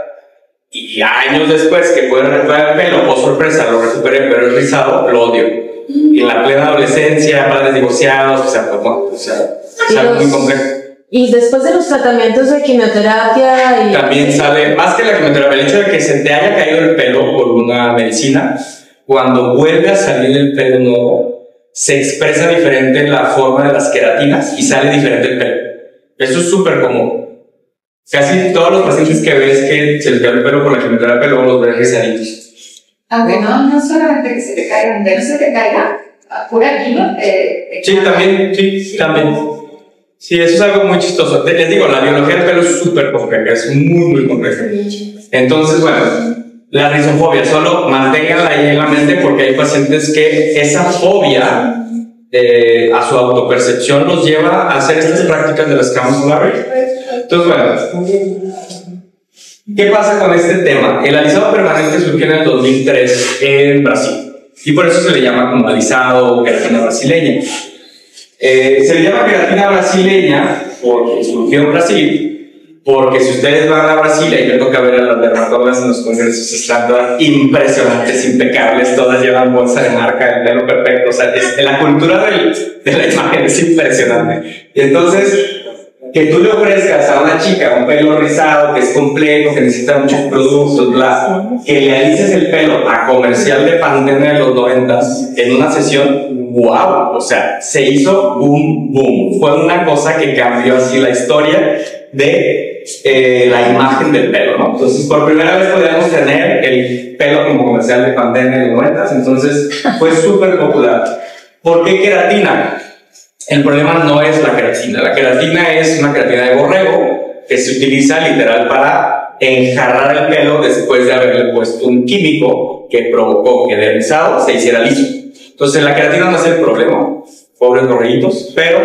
Speaker 3: y años después que puede recuperar el pelo, por sorpresa lo recupere, pero es rizado, lo odio. Y en la plena adolescencia, padres divorciados, o sea, pues bueno, o sea, es algo muy complejo.
Speaker 2: Y después de los tratamientos de quimioterapia y...
Speaker 3: También sale, más que la quimioterapia, el hecho de que se te haya caído el pelo por una medicina, cuando vuelve a salir el pelo nuevo, se expresa diferente la forma de las queratinas y sale diferente el pelo. Eso es súper común. Casi todos los pacientes que ves que se les cae el pelo por la quimioterapia, luego los ves rizaditos.
Speaker 4: Aunque no solamente que se te caiga, no se te caiga, pura quimio.
Speaker 3: Sí, también. Sí, eso es algo muy chistoso. Les digo, la biología del pelo es súper compleja, es muy compleja. Entonces, bueno, la rizofobia, solo manténganla ahí en la mente porque hay pacientes que esa fobia a su autopercepción los lleva a hacer estas prácticas de las que vamos a hablar. Entonces, bueno, ¿qué pasa con este tema? El alisado permanente surgió en el 2003 en Brasil y por eso se le llama como alisado o queratina brasileña. Se le llama queratina brasileña porque surgió en Brasil, porque si ustedes van a Brasil y me toca ver a las dermatólogas en los congresos, están todas impresionantes, impecables, todas llevan bolsa de marca, el pelo perfecto, o sea, la cultura de la imagen es impresionante. Y entonces, que tú le ofrezcas a una chica un pelo rizado, que es complejo, que necesita muchos productos, bla, que le alices el pelo a comercial de Pantene de los 90s en una sesión, wow, o sea, se hizo boom, fue una cosa que cambió así la historia de la imagen del pelo, ¿no? Entonces, por primera vez podíamos tener el pelo como comercial de Pantene de los 90s, entonces fue súper popular. ¿Por qué queratina? El problema no es la queratina es una queratina de borrego que se utiliza literal para enjarrar el pelo después de haberle puesto un químico que provocó que de rizado se hiciera liso. Entonces la queratina no es el problema, pobres borreguitos, pero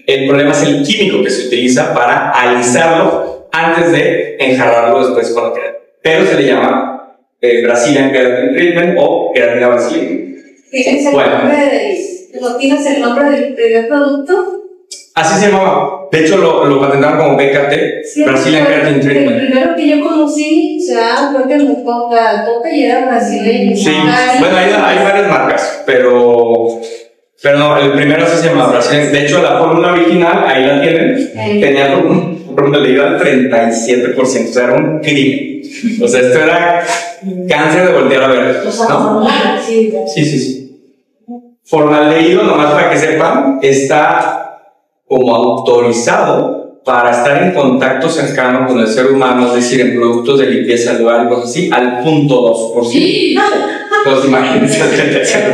Speaker 3: el problema es el químico que se utiliza para alisarlo antes de enjarrarlo después con la queratina. Pero se le llama Brazilian Keratin Treatment o queratina brasileña.
Speaker 4: ¿Tienes el nombre del primer producto?
Speaker 3: Así se llamaba. De hecho, lo patentaron como BKT,
Speaker 4: sí,
Speaker 3: Brazilian Keratin Treatment.
Speaker 4: El primero que yo conocí, o sea, creo que me ponga tope y era brasileño.
Speaker 3: Sí, bueno, hay varias marcas, pero no, el primero se llama Brazilian. De hecho, la fórmula original, ahí la tienen, tenía formaldehido al 37%, o sea, era un crimen. O sea, esto era cáncer de voltear a ver, ¿no? Sí. Formaldehído, nomás para que sepan, está como autorizado para estar en contacto cercano con el ser humano, es decir, en productos de limpieza del hogar y cosas así, al 0.2%. Entonces, imagínense el 37%.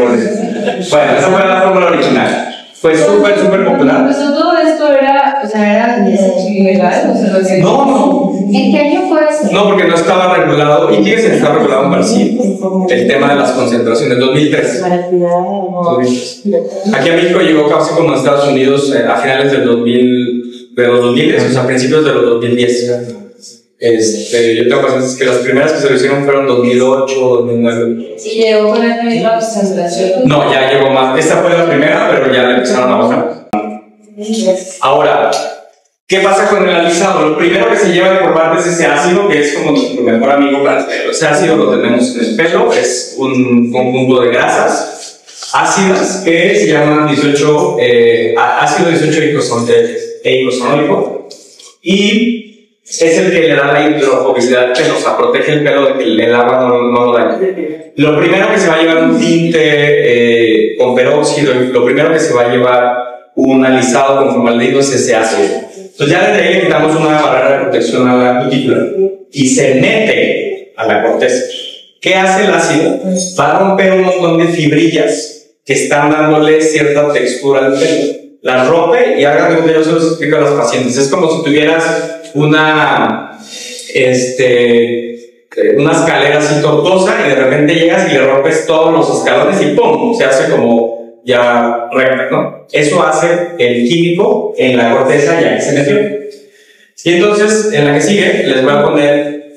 Speaker 3: Bueno, esa fue la fórmula original. Fue súper popular.
Speaker 4: Pues todo esto era, o sea, era ilegal, o sea, lo que...
Speaker 3: No.
Speaker 4: ¿En qué año fue esto?
Speaker 3: No, porque no estaba regulado, y tiene que estar regulado en Brasil, el tema de las concentraciones, 2003. Aquí a México llegó casi como en Estados Unidos a finales del 2000, de los 2000, o sea, a principios de los 2010. Yo tengo pacientes que las primeras que se lo hicieron fueron 2008, 2009.
Speaker 4: ¿Y llegó con la misma concentración?
Speaker 3: No, ya llegó más. Esta fue la primera, pero ya la empezaron a bajar. Ahora, ¿qué pasa con el alisado? Lo primero que se lleva por partes es ese ácido, que es como nuestro mejor amigo para el pelo. Ese ácido lo tenemos en el pelo, es un conjunto de grasas ácidas que se llaman ácido 18 eicosanoico, y es el que le da la hidrofobicidad al pelo, o sea, protege el pelo de que el agua no lo dañe. Lo primero que se va a llevar un tinte con peróxido, lo primero que se va a llevar un alisado con formaldehído es ese ácido. Entonces ya desde ahí le quitamos una barrera de protección a la cutícula y se mete a la corteza. ¿Qué hace el ácido? Va a romper un montón de fibrillas que están dándole cierta textura al pelo. Las rompe y hagan de yo se los explico a los pacientes. Es como si tuvieras una escalera así tortuosa y de repente llegas y le rompes todos los escalones y ¡pum! Se hace como ya recta, ¿no? Eso hace el químico en la corteza ya que se metió. Y entonces, en la que sigue, les voy a poner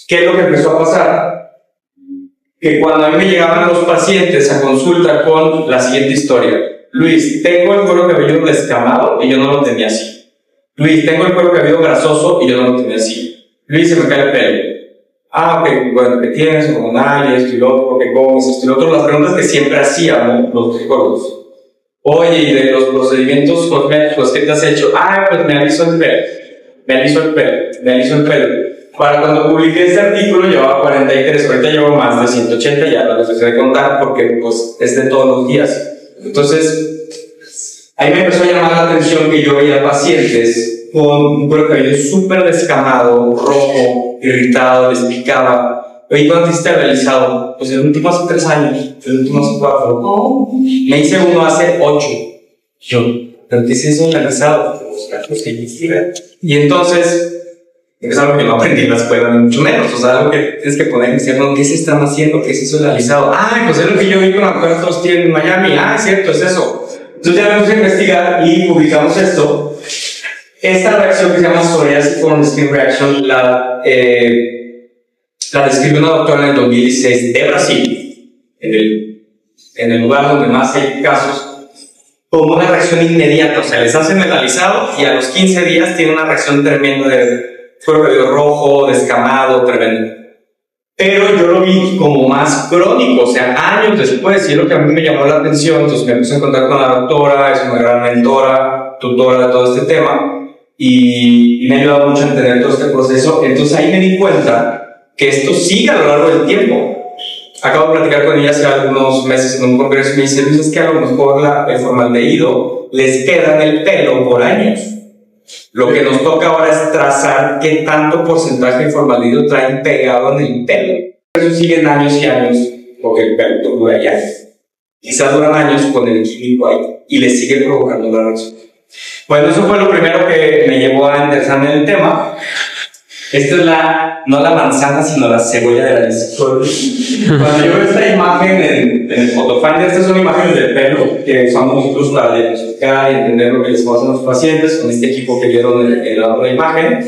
Speaker 3: qué es lo que empezó a pasar. Que cuando a mí me llegaban los pacientes a consulta con la siguiente historia: Luis, tengo el cuero cabelludo descamado y yo no lo tenía así. Luis, tengo el cuero cabelludo grasoso y yo no lo tenía así. Luis, se me cae el pelo. Ok, bueno, ¿qué tienes? Hormonal, esto y lo otro, ¿qué comes? Esto y lo otro. Las preguntas que siempre hacían los psicólogos. Oye, ¿y de los procedimientos cosméticos que te has hecho? Pues me aliso el pelo. Para cuando publiqué este artículo llevaba 43, ahorita llevo más de 180, ya lo empecé a contar porque pues es de todos los días. Entonces, ahí me empezó a llamar la atención que yo veía pacientes con un cuero cabelludo súper descamado, rojo, irritado, les picaba. Oye, ¿cuándo te hiciste el alisado? Pues el último hace 3 años, el último hace 4. Me hice uno hace 8. Yo, ¿pero qué es eso el alisado? Y entonces, es algo que no aprendí en la escuela, mucho menos, o sea, algo que tienes que poner en cierto, ¿qué se están haciendo? ¿Qué es eso el alisado? Pues es lo que yo vi con la cuerda en Miami. Es cierto, es eso. Entonces ya me puse a investigar y publicamos esto. Esta reacción que se llama psoriasis form skin reaction la describió una doctora en el 2016 de Brasil, en el lugar donde más hay casos, como una reacción inmediata. O sea, les hacen el alisado y a los 15 días tiene una reacción tremenda de cuero cabelludo rojo, descamado, tremendo. Pero yo lo vi como más crónico, o sea, años después, y es lo que a mí me llamó la atención. Entonces me puse en contacto con la doctora, es una gran mentora, tutora de todo este tema, y me ha ayudado mucho a entender todo este proceso. Entonces ahí me di cuenta que esto sigue a lo largo del tiempo. Acabo de platicar con ella hace algunos meses en un congreso y me dice: Luis, es que a lo mejor el formaldehído les queda en el pelo por años. Lo que nos toca ahora es trazar qué tanto porcentaje de formaldehído traen pegado en el pelo. Eso siguen años y años, porque el pelo dura ya. Quizás duran años con el químico ahí y les sigue provocando la reacción. Bueno, eso fue lo primero que me llevó a interesarme en el tema. Esta es no la manzana, sino la cebolla de la discordia. Cuando yo veo esta imagen en el Photofinder, estas son imágenes del pelo que usamos incluso para diagnosticar y entender lo que les pasa a los pacientes con este equipo que vieron en la otra imagen.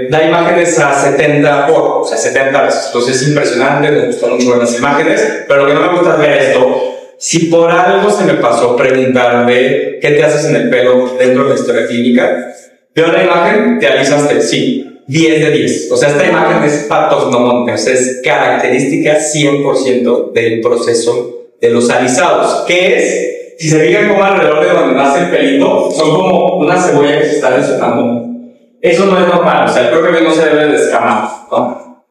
Speaker 3: Da imágenes a 70 veces. Entonces es impresionante, me gustan mucho ver las imágenes, pero lo que no me gusta es ver esto. Si por algo se me pasó preguntarme qué te haces en el pelo dentro de la historia clínica, veo la imagen, te alisaste, sí, 10 de 10. O sea, esta imagen es patognomónica, o sea, es característica 100% del proceso de los alisados, que es si se fijan como alrededor de donde nace el pelito, son como una cebolla que se está desflando. Eso no es normal, o sea, el propio cabello no se debe descamar, ¿no?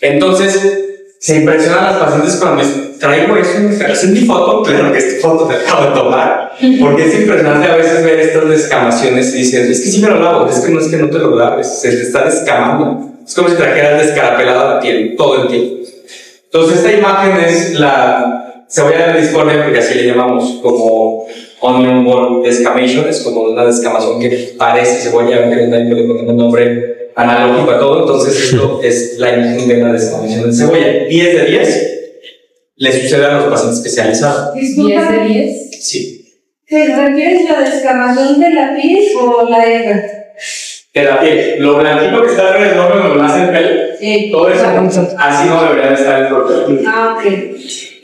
Speaker 3: Entonces, se impresionan las pacientes cuando me traigo eso, es mi foto, claro que esta foto te acabo de tomar, porque es impresionante a veces ver estas descamaciones y dicen, es que sí me lo lavo, es que no te lo laves, se te está descamando. Es como si trajeras descarapelada la piel todo el tiempo. Entonces, esta imagen es la cebolla de discordia, porque así le llamamos, como onion ball descamation, es como una descamación que parece cebolla, que le ponemos un nombre analógico a todo. Entonces, esto es la imagen de la descamación de cebolla. 10 de 10 le sucede a los pacientes especializados.
Speaker 4: ¿10 de 10?
Speaker 3: Sí.
Speaker 4: ¿Te refieres a la descamación de la piel o la hebra?
Speaker 3: De la piel. Lo blanquito que está alrededor cuando nace el pelo,
Speaker 4: Sí.
Speaker 3: todo eso, así no debería de estar el cuerpo.
Speaker 4: Ah, ok.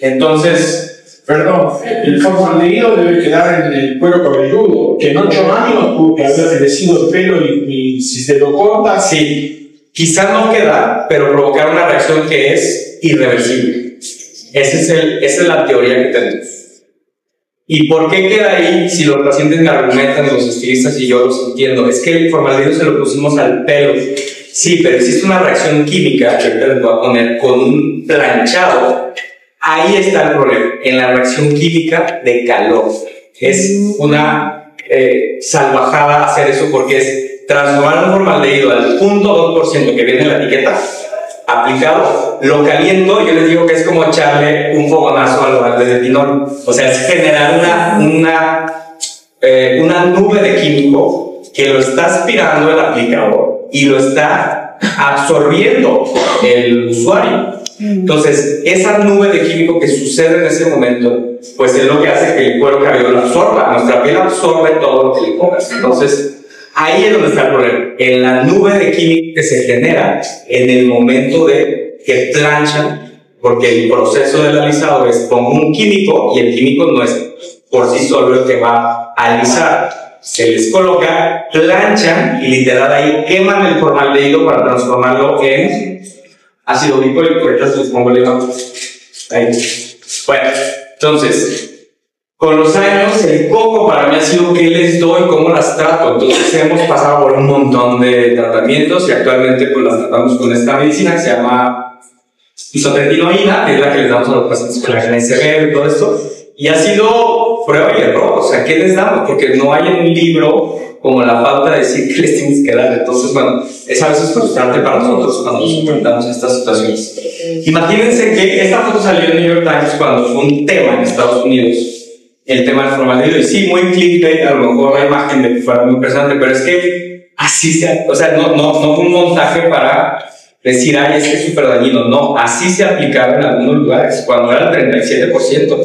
Speaker 5: Entonces,
Speaker 3: Entonces,
Speaker 5: perdón, el formaldehído debe quedar en el cuero cabelludo, que en 8 años tuvo que haber crecido el pelo y si se lo corta,
Speaker 3: sí, quizás no queda, pero provocar una reacción que es irreversible. Esa es la teoría que tenemos. ¿Y por qué queda ahí si los pacientes me argumentan, los estilistas y yo los entiendo? Es que el formaldehído se lo pusimos al pelo. Sí, pero existe una reacción química, que ahorita les voy a poner, con un planchado. Ahí está el problema, en la reacción química de calor. Es una salvajada hacer eso, porque es transformar un formaldehído al 0.2% que viene en la etiqueta, aplicado, lo caliento. Yo les digo que es como echarle un fogonazo al balde de pinol. O sea, es generar una nube de químico que lo está aspirando el aplicador y lo está absorbiendo el usuario. Entonces, esa nube de químico que sucede en ese momento, pues es lo que hace que el cuero cabelludo lo absorba. Nuestra piel absorbe todo lo que le pongas. Entonces, ahí es donde está el problema, en la nube de químico que se genera en el momento de que planchan, porque el proceso del alisado es pongo un químico y el químico no es por sí solo el que va a alisar. Se les coloca, planchan y literal ahí queman el formaldehído para transformarlo en ácido glicólico. Ahorita se les pongo el ejemplo. Ahí. Bueno, entonces, con los años, el coco para mí ha sido qué les doy, cómo las trato. Entonces, hemos pasado por un montón de tratamientos y actualmente pues las tratamos con esta medicina que se llama isotretinoína, que es la que les damos a los pacientes con la GNSB y todo esto. Y ha sido prueba y error. O sea, ¿qué les damos? Porque no hay en un libro como la falta de decir que les tienes que dar. Entonces, bueno, es a veces frustrante para nosotros cuando nos enfrentamos a estas situaciones. Imagínense que esta foto salió en New York Times cuando fue un tema en Estados Unidos, el tema del formaldehído. Y sí, muy clickbait, a lo mejor la imagen de que fuera muy impresionante, pero es que así se, o sea, no fue un montaje para decir, ay, es que es súper dañino. No, así se aplicaba en algunos lugares, cuando era el 37%.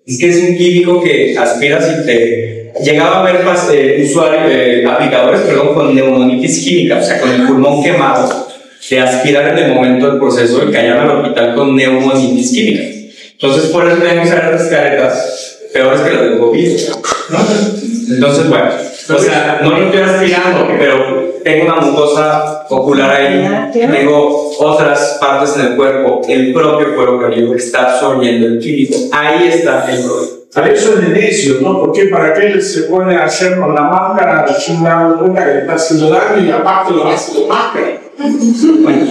Speaker 3: Es que es un químico que aspiras y te llegaba a ver aplicadores, con neumonitis química, o sea, con el pulmón quemado, de aspirar en el momento del proceso de caer al hospital con neumonitis química. Entonces, por eso tenemos estas caretas peores que las del COVID, ¿no? Entonces, bueno, o sea, no lo estoy aspirando, pero tengo una mucosa ocular ahí, tengo otras partes en el cuerpo, el propio cuero cabelludo que está absorbiendo el químico. Ahí está el problema.
Speaker 5: a eso es de necio, ¿no? Porque para qué se puede hacer con la máscara, sin dar cuenta que le está haciendo daño y aparte lo hace con máscara.
Speaker 3: Bueno,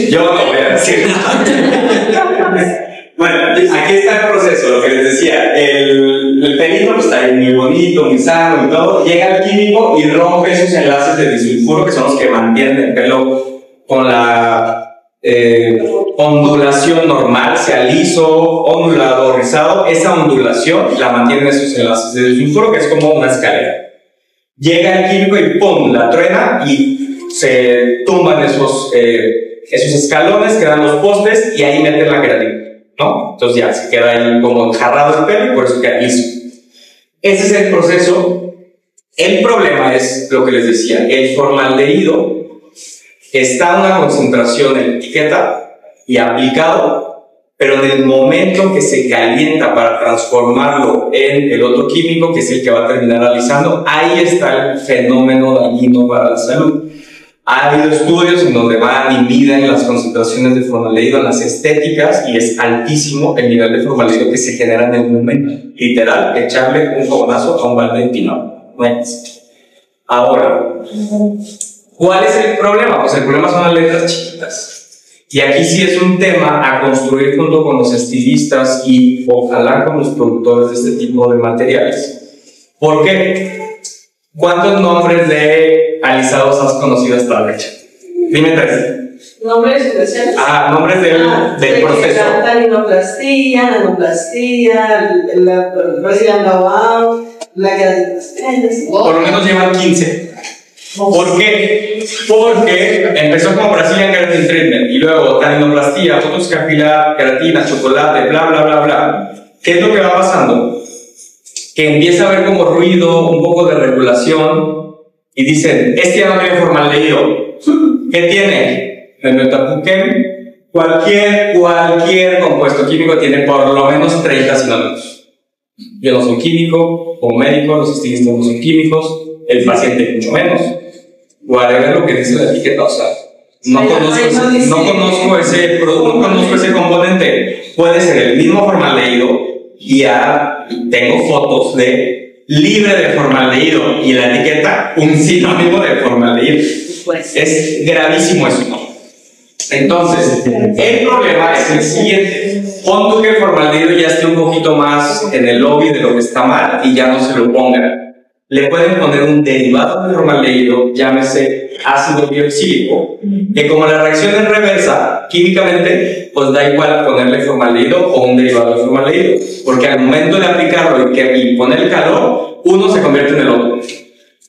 Speaker 3: yo no voy a decir nada. Bueno, aquí está el proceso, lo que les decía. El pelito pues, está ahí muy bonito, muy sano y todo. Llega el químico y rompe esos enlaces de disulfuro que son los que mantienen el pelo con la ondulación normal, sea liso, ondulado, rizado. Esa ondulación la mantienen esos enlaces de disulfuro, que es como una escalera. Llega el químico y ¡pum!, la truena y se tumban esos escalones, quedan los postes y ahí meten la queratina, ¿no? Entonces ya se queda ahí como enjarrado el pelo y por eso queda liso. Ese es el proceso. El problema es lo que les decía, el formaldehído está a una concentración en la etiqueta y aplicado, pero en el momento que se calienta para transformarlo en el otro químico, que es el que va a terminar alisando, ahí está el fenómeno dañino para la salud. Ha habido estudios en donde van y miden las concentraciones de formaldehído en las estéticas y es altísimo el nivel de formaldehído que se genera en el momento. Literal, echarle un jabonazo a un balde de pinol. Ahora, ¿cuál es el problema? Pues el problema son las letras chiquitas. Y aquí sí es un tema a construir junto con los estilistas y ojalá con los productores de este tipo de materiales. ¿Por qué? ¿Cuántos nombres de alisados has conocido hasta la fecha? Dime 3.
Speaker 2: ¿Nombres especiales?
Speaker 3: Nombres del proceso.
Speaker 2: Taninoplastía, nanoplastía, la Brazilian blowout, la queratinoplastia.
Speaker 3: Por lo menos llevan 15. ¿Por qué? Porque empezó como Brazilian Keratin Treatment y luego taninoplastía, botox capilar, queratina, chocolate, bla, bla, bla, bla. ¿Qué es lo que va pasando? Que empieza a haber como ruido, un poco de regulación y dicen, ya no tiene formaldehído. ¿Qué tiene? El metapuquem. Cualquier compuesto químico tiene por lo menos 30 sinónimos. Yo no soy químico, como médico, los estilistas no son químicos, el paciente mucho menos. Whatever lo que dice la etiqueta, o sea, no conozco ese componente. Puede ser el mismo formaldehído y ya tengo fotos de libre de formaldehído y la etiqueta un sinónimo de formaldehído.
Speaker 2: Pues.
Speaker 3: Es gravísimo eso, ¿no? Entonces, el problema es el siguiente. Pon tú que el formaldehído ya esté un poquito más en el lobby de lo que está mal y ya no se lo pongan. Le pueden poner un derivado de formaldehído, llámese ácido bioxílico, que como la reacción es reversa químicamente, pues da igual ponerle formaldehído o un derivado de formaldehído, porque al momento de aplicarlo y poner el calor, uno se convierte en el otro.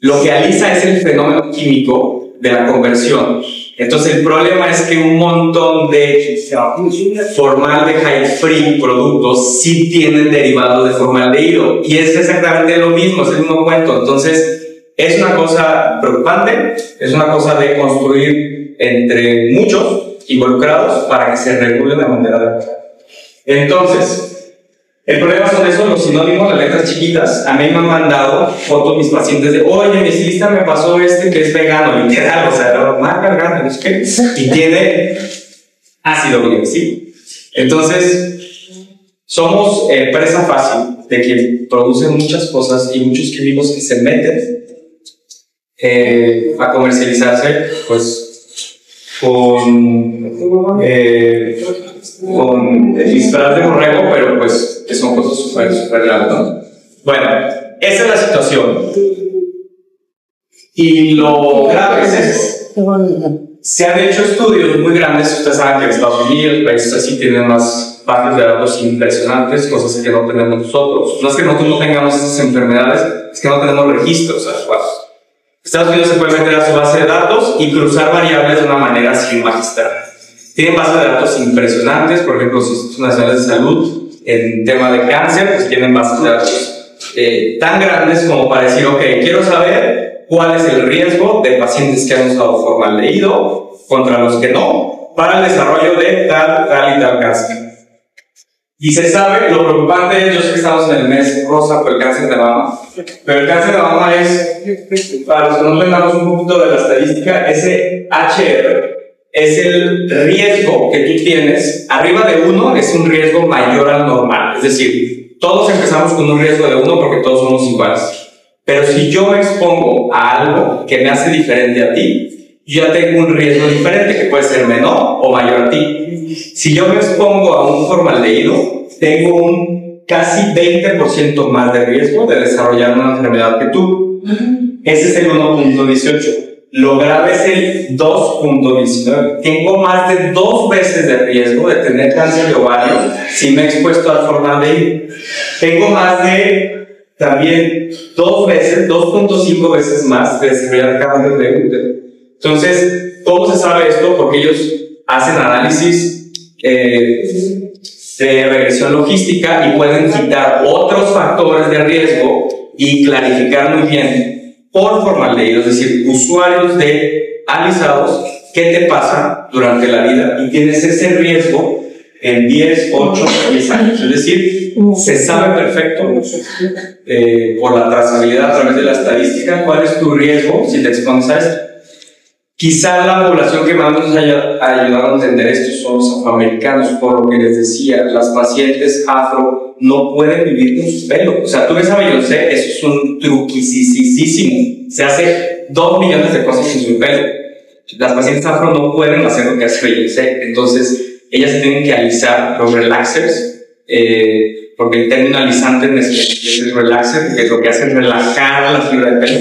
Speaker 3: Lo que alisa es el fenómeno químico de la conversión. Entonces el problema es que un montón de formaldehyde free productos sí tienen derivados de formaldehído y es exactamente lo mismo, es el mismo cuento. Entonces es una cosa preocupante, es una cosa de construir entre muchos involucrados para que se regule de manera adecuada. Entonces el problema son esos, los sinónimos, las letras chiquitas. A mí me han mandado fotos mis pacientes de, oye, mi estilista me pasó que es vegano, literal, o sea, lo más cargante, no es que, y tiene ácido bioxílico. Entonces, somos presa fácil de que producen muchas cosas y muchos químicos que se meten a comercializarse, pues, con disfraz de borrego, pero pues que son cosas súper graves, ¿no? Bueno, esa es la situación. Y lo grave es se han hecho estudios muy grandes. Ustedes saben que en Estados Unidos, países así, tienen más bases de datos impresionantes, cosas que no tenemos nosotros. No es que nosotros no tengamos esas enfermedades, es que no tenemos registros adecuados. Estados Unidos se puede meter a su base de datos y cruzar variables de una manera así magistral. Tienen bases de datos impresionantes, por ejemplo, los Institutos Nacionales de Salud, en tema de cáncer, pues tienen bases de datos tan grandes como para decir, ok, quiero saber cuál es el riesgo de pacientes que han usado formaldehído contra los que no, para el desarrollo de tal y tal cáncer. Y se sabe, lo preocupante es, yo sé que estamos en el mes rosa por el cáncer de mama, pero el cáncer de mama es, para los que no entendamos un poquito de la estadística, ese HR es el riesgo que tú tienes. Arriba de 1 es un riesgo mayor al normal, es decir, todos empezamos con un riesgo de 1 porque todos somos iguales. Pero si yo me expongo a algo que me hace diferente a ti, yo ya tengo un riesgo diferente que puede ser menor o mayor a ti. Si yo me expongo a un formaldehído, tengo un casi 20% más de riesgo de desarrollar una enfermedad que tú. Ese es el 1.18. Lo grave es el 2.19. Tengo más de 2 veces de riesgo de tener cáncer de ovario si me he expuesto al formaldehído. Tengo más de también 2 veces, 2.5 veces más de desarrollar cáncer de útero. Entonces, ¿cómo se sabe esto? Porque ellos hacen análisis de regresión logística y pueden quitar otros factores de riesgo y clarificar muy bien por formaldehído, es decir, usuarios de alisados, ¿qué te pasa durante la vida? Y tienes ese riesgo en 10, 8, 10 años. Es decir, se sabe perfecto por la trazabilidad a través de la estadística cuál es tu riesgo si te expones a esto. Quizá la población que más nos haya ayudado a entender esto son los afroamericanos, por lo que les decía, las pacientes afro no pueden vivir con su pelo. O sea, tú ves a Beyoncé, eso es un truquisísimo. Se hace 2 millones de cosas con su pelo. Las pacientes afro no pueden hacer lo que hace Beyoncé, entonces ellas se tienen que alisar los relaxers, porque el término alisante es el relaxer, que es lo que hace relajar la fibra del pelo.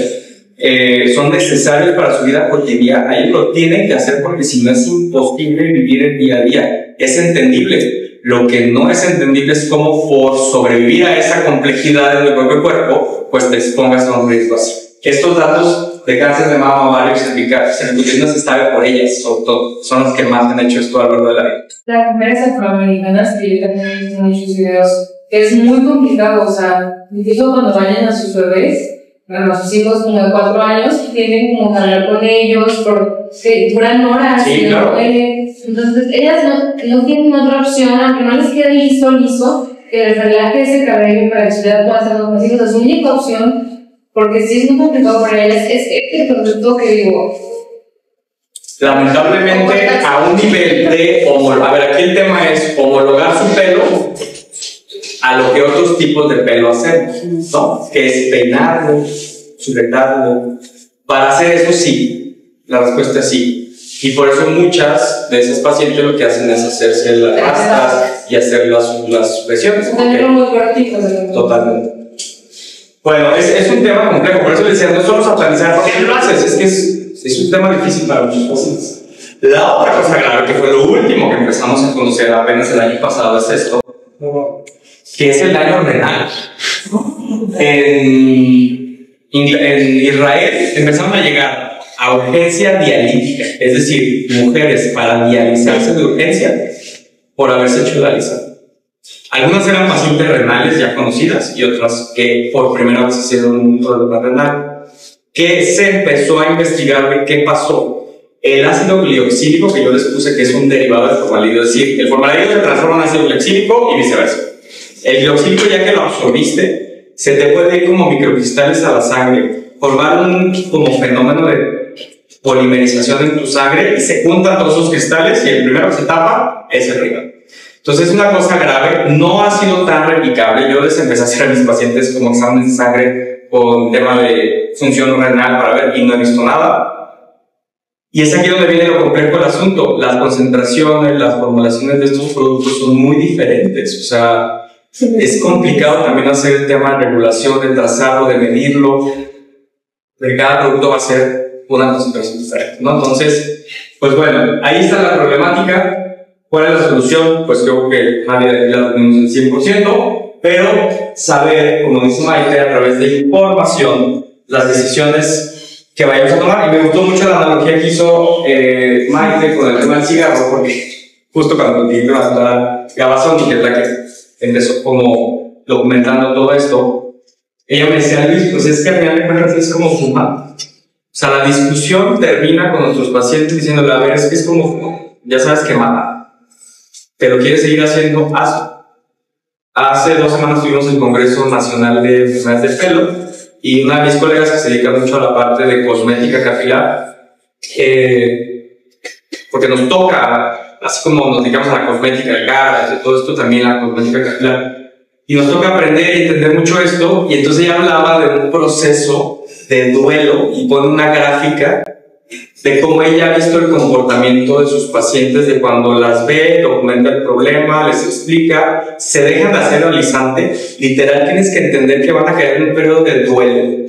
Speaker 3: Son necesarios para su vida cotidiana. Ellos lo tienen que hacer porque si no es imposible vivir el día a día. Es entendible. Lo que no es entendible es cómo por sobrevivir a esa complejidad en el propio cuerpo, pues te expongas a un riesgo así. Estos datos de cáncer de mama, ovario, cervicuterino se sabe por ellas, son los que más han hecho esto a lo largo de la vida.
Speaker 2: Las mujeres afroamericanas que yo también he visto en muchos videos, es muy complicado, o sea, incluso cuando vayan a sus bebés, a sus hijos como de 4 años, tienen como que hablar con ellos, porque duran horas,
Speaker 3: sí, claro.
Speaker 2: Entonces ellas no tienen otra opción, aunque no les quede liso, que les relaje ese cabello para que su vida pueda ser más fácil. Su única opción, porque sí es muy complicado para ellas, es este concepto que digo.
Speaker 3: Lamentablemente, a un nivel de a ver, aquí el tema es homologar su pelo a lo que otros tipos de pelo hacemos, ¿no? Que es peinarlo, sujetarlo. Para hacer eso, sí. La respuesta es sí. Y por eso muchas de esas pacientes lo que hacen es hacerse las rastas y hacer las sujeciones.
Speaker 2: Muy cortitos.
Speaker 3: Totalmente. Bueno, es un tema complejo, por eso les decía, no solo satanizar, ¿por qué lo haces? Es que es un tema difícil para muchos pacientes. La otra cosa grave, que fue lo último que empezamos a conocer apenas el año pasado, es esto, que es el daño renal. En Israel empezaron a llegar a urgencia dialítica, es decir, mujeres para dializarse de urgencia por haberse hecho dializar. Algunas eran pacientes renales ya conocidas y otras que por primera vez hicieron un problema renal. ¿Qué se empezó a investigar de qué pasó? El ácido glioxílico, que yo les puse que es un derivado del formaldehído, es decir, el formaldehído se transforma en ácido glioxílico y viceversa. El glioxílico, ya que lo absorbiste, se te puede ir como microcristales a la sangre, formar un como fenómeno de polimerización en tu sangre y se juntan todos esos cristales y el primero que se tapa es el riñón. Entonces es una cosa grave, no ha sido tan replicable. Yo les empecé a hacer a mis pacientes como exámenes de sangre con tema de función renal para ver y no he visto nada. Y es aquí donde viene lo complejo del asunto. Las concentraciones, las formulaciones de estos productos son muy diferentes. O sea, es complicado también hacer el tema de regulación, de trazarlo, de medirlo. De cada producto va a ser una concentración diferente, ¿no? Entonces, pues bueno, ahí está la problemática. ¿Cuál es la solución? Pues creo que nadie la tenemos al 100%, pero saber, como dice Maite, a través de información, las decisiones que vayamos a tomar. Y me gustó mucho la analogía que hizo Maite con el tema del cigarro, porque justo cuando te digo a Gabazón, que es la que empezó como documentando todo esto, ella me decía, Luis, pues es que al final de cuentas es como fumar. O sea, la discusión termina con nuestros pacientes diciéndole, a ver, es que es como fumar. Ya sabes que mata. Pero quieres seguir haciendo, hazlo. Hace 2 semanas tuvimos el Congreso Nacional de Enfermedades del Pelo y una de mis colegas que se dedica mucho a la parte de cosmética capilar, porque nos toca, así como nos dedicamos a la cosmética de cara, todo esto también la cosmética capilar, y nos toca aprender y entender mucho esto, y entonces ella hablaba de un proceso de duelo y pone una gráfica de cómo ella ha visto el comportamiento de sus pacientes, de cuando las ve, documenta el problema, les explica, se dejan de hacer alisante, literal tienes que entender que van a caer en un periodo de duelo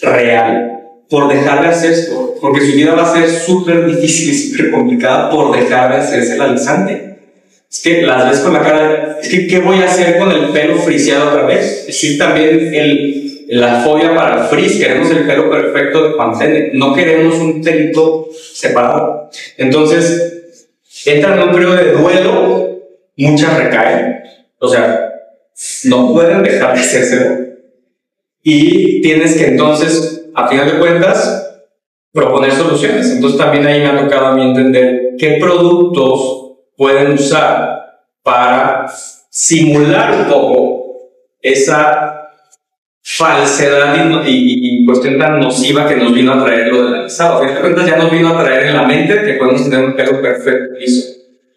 Speaker 3: real por dejar de hacer esto, porque su vida va a ser súper difícil y súper complicada por dejar de hacerse el alisante. Es que las ves con la cara, es que ¿qué voy a hacer con el pelo friseado otra vez? Es decir, también la fobia para el frizz, queremos el pelo perfecto de Pantene, no queremos un pelito separado. Entonces, entran en un periodo de duelo, muchas recaen, o sea, no pueden dejar de hacerse. Y tienes que entonces, a final de cuentas, proponer soluciones. Entonces también ahí me ha tocado a mí entender qué productos pueden usar para simular un poco esa falsedad y cuestión tan nociva que nos vino a traer lo del alisado. A fin de cuentas ya nos vino a traer en la mente que podemos tener un pelo perfecto liso.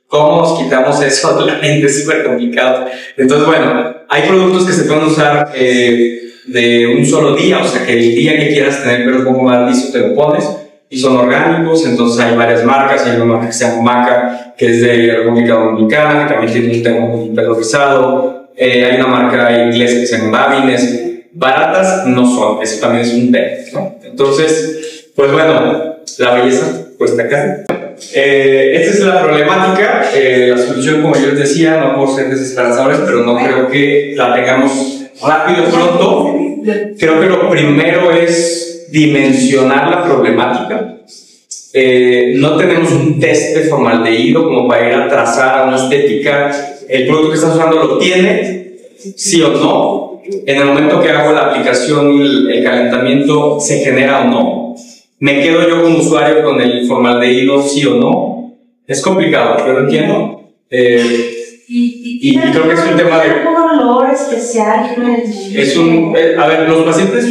Speaker 3: ¿Cómo nos quitamos eso de la mente? Es súper complicado. Entonces, bueno, hay productos que se pueden usar de un solo día, o sea que el día que quieras tener el pelo un poco más liso te lo pones, y son orgánicos. Entonces hay varias marcas. Hay una marca que se llama Maca, que es de República Dominicana, que también tiene un tema muy pelo rizado. Hay una marca inglesa que se llama Babines. Baratas no son, eso también es un tema, ¿no? Entonces, pues bueno, la belleza cuesta acá. Esta es la problemática. La solución, como yo les decía, no por ser desesperanzadores, pero no creo que la tengamos rápido y pronto. Creo que lo primero es dimensionar la problemática. No tenemos un test de formaldehído como para ir a trazar a una estética. El producto que estás usando lo tiene, sí o no. En el momento que hago la aplicación y el calentamiento, ¿se genera o no? ¿Me quedo yo como usuario con el formaldehído, sí o no? Es complicado, pero lo entiendo. Y creo que es un tema de...
Speaker 2: un olor especial.
Speaker 3: Es un... a ver, los pacientes...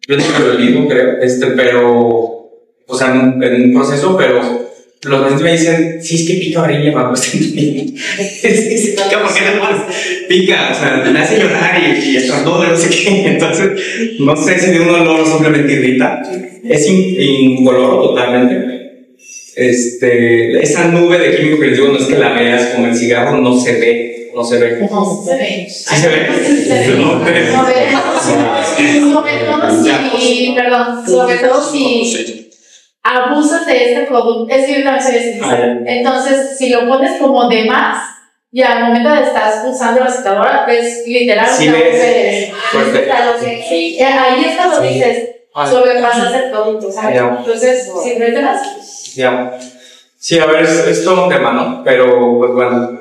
Speaker 3: Yo no me lo olvido, creo, pero... O sea, en un proceso, pero... Los pacientes me dicen, sí, es que pica horrible cuando estoy bien. Es que se pica porque no pica, o sea, me hace llorar y estornudo, no sé qué. Entonces, no sé si de un olor simplemente irrita. Es incoloro totalmente. Esa nube de químico que les digo, no es que la veas como el cigarro, no se ve. No se ve.
Speaker 2: No, se ve.
Speaker 3: ¿Sí se ve?
Speaker 2: Sobre todo si abusas de este producto, es que una vez entonces si lo pones como de más y al momento de estar usando la secadora, pues literal
Speaker 3: sí,
Speaker 2: ahí es cuando dices sobrepasas el producto, ¿sabes? Entonces siempre te las
Speaker 3: sí, a ver, es todo un tema, ¿no? Pero pues bueno,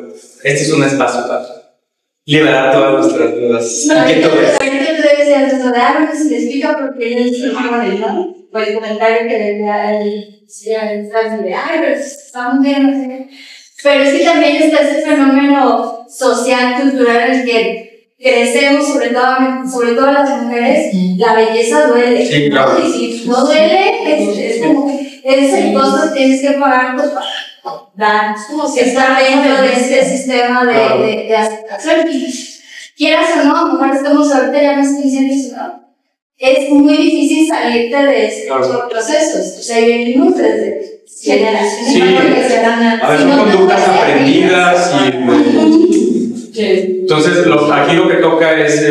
Speaker 3: este es un espacio para liberar todas nuestras dudas.
Speaker 4: No, ahorita tú decías eso de algo que se le explica porque ella es ¿no? Por el comentario que le da el de ay, pero estamos bien, no sé. Pero es que también está ese fenómeno social, cultural, en el que crecemos, sobre todo las mujeres, la belleza duele.
Speaker 3: Sí, claro.
Speaker 4: ¿no? Y si no duele, es como que es el costo que tienes que pagar pues, para dar, como si está dentro de este sistema de aceptación. Y quieras o no, a lo mejor estamos ahorita ya más conscientes, ¿no? Es muy difícil salirte de ese procesos. O sea, venimos desde generaciones.
Speaker 3: Sí, a ver, son conductas aprendidas entonces aquí lo que toca es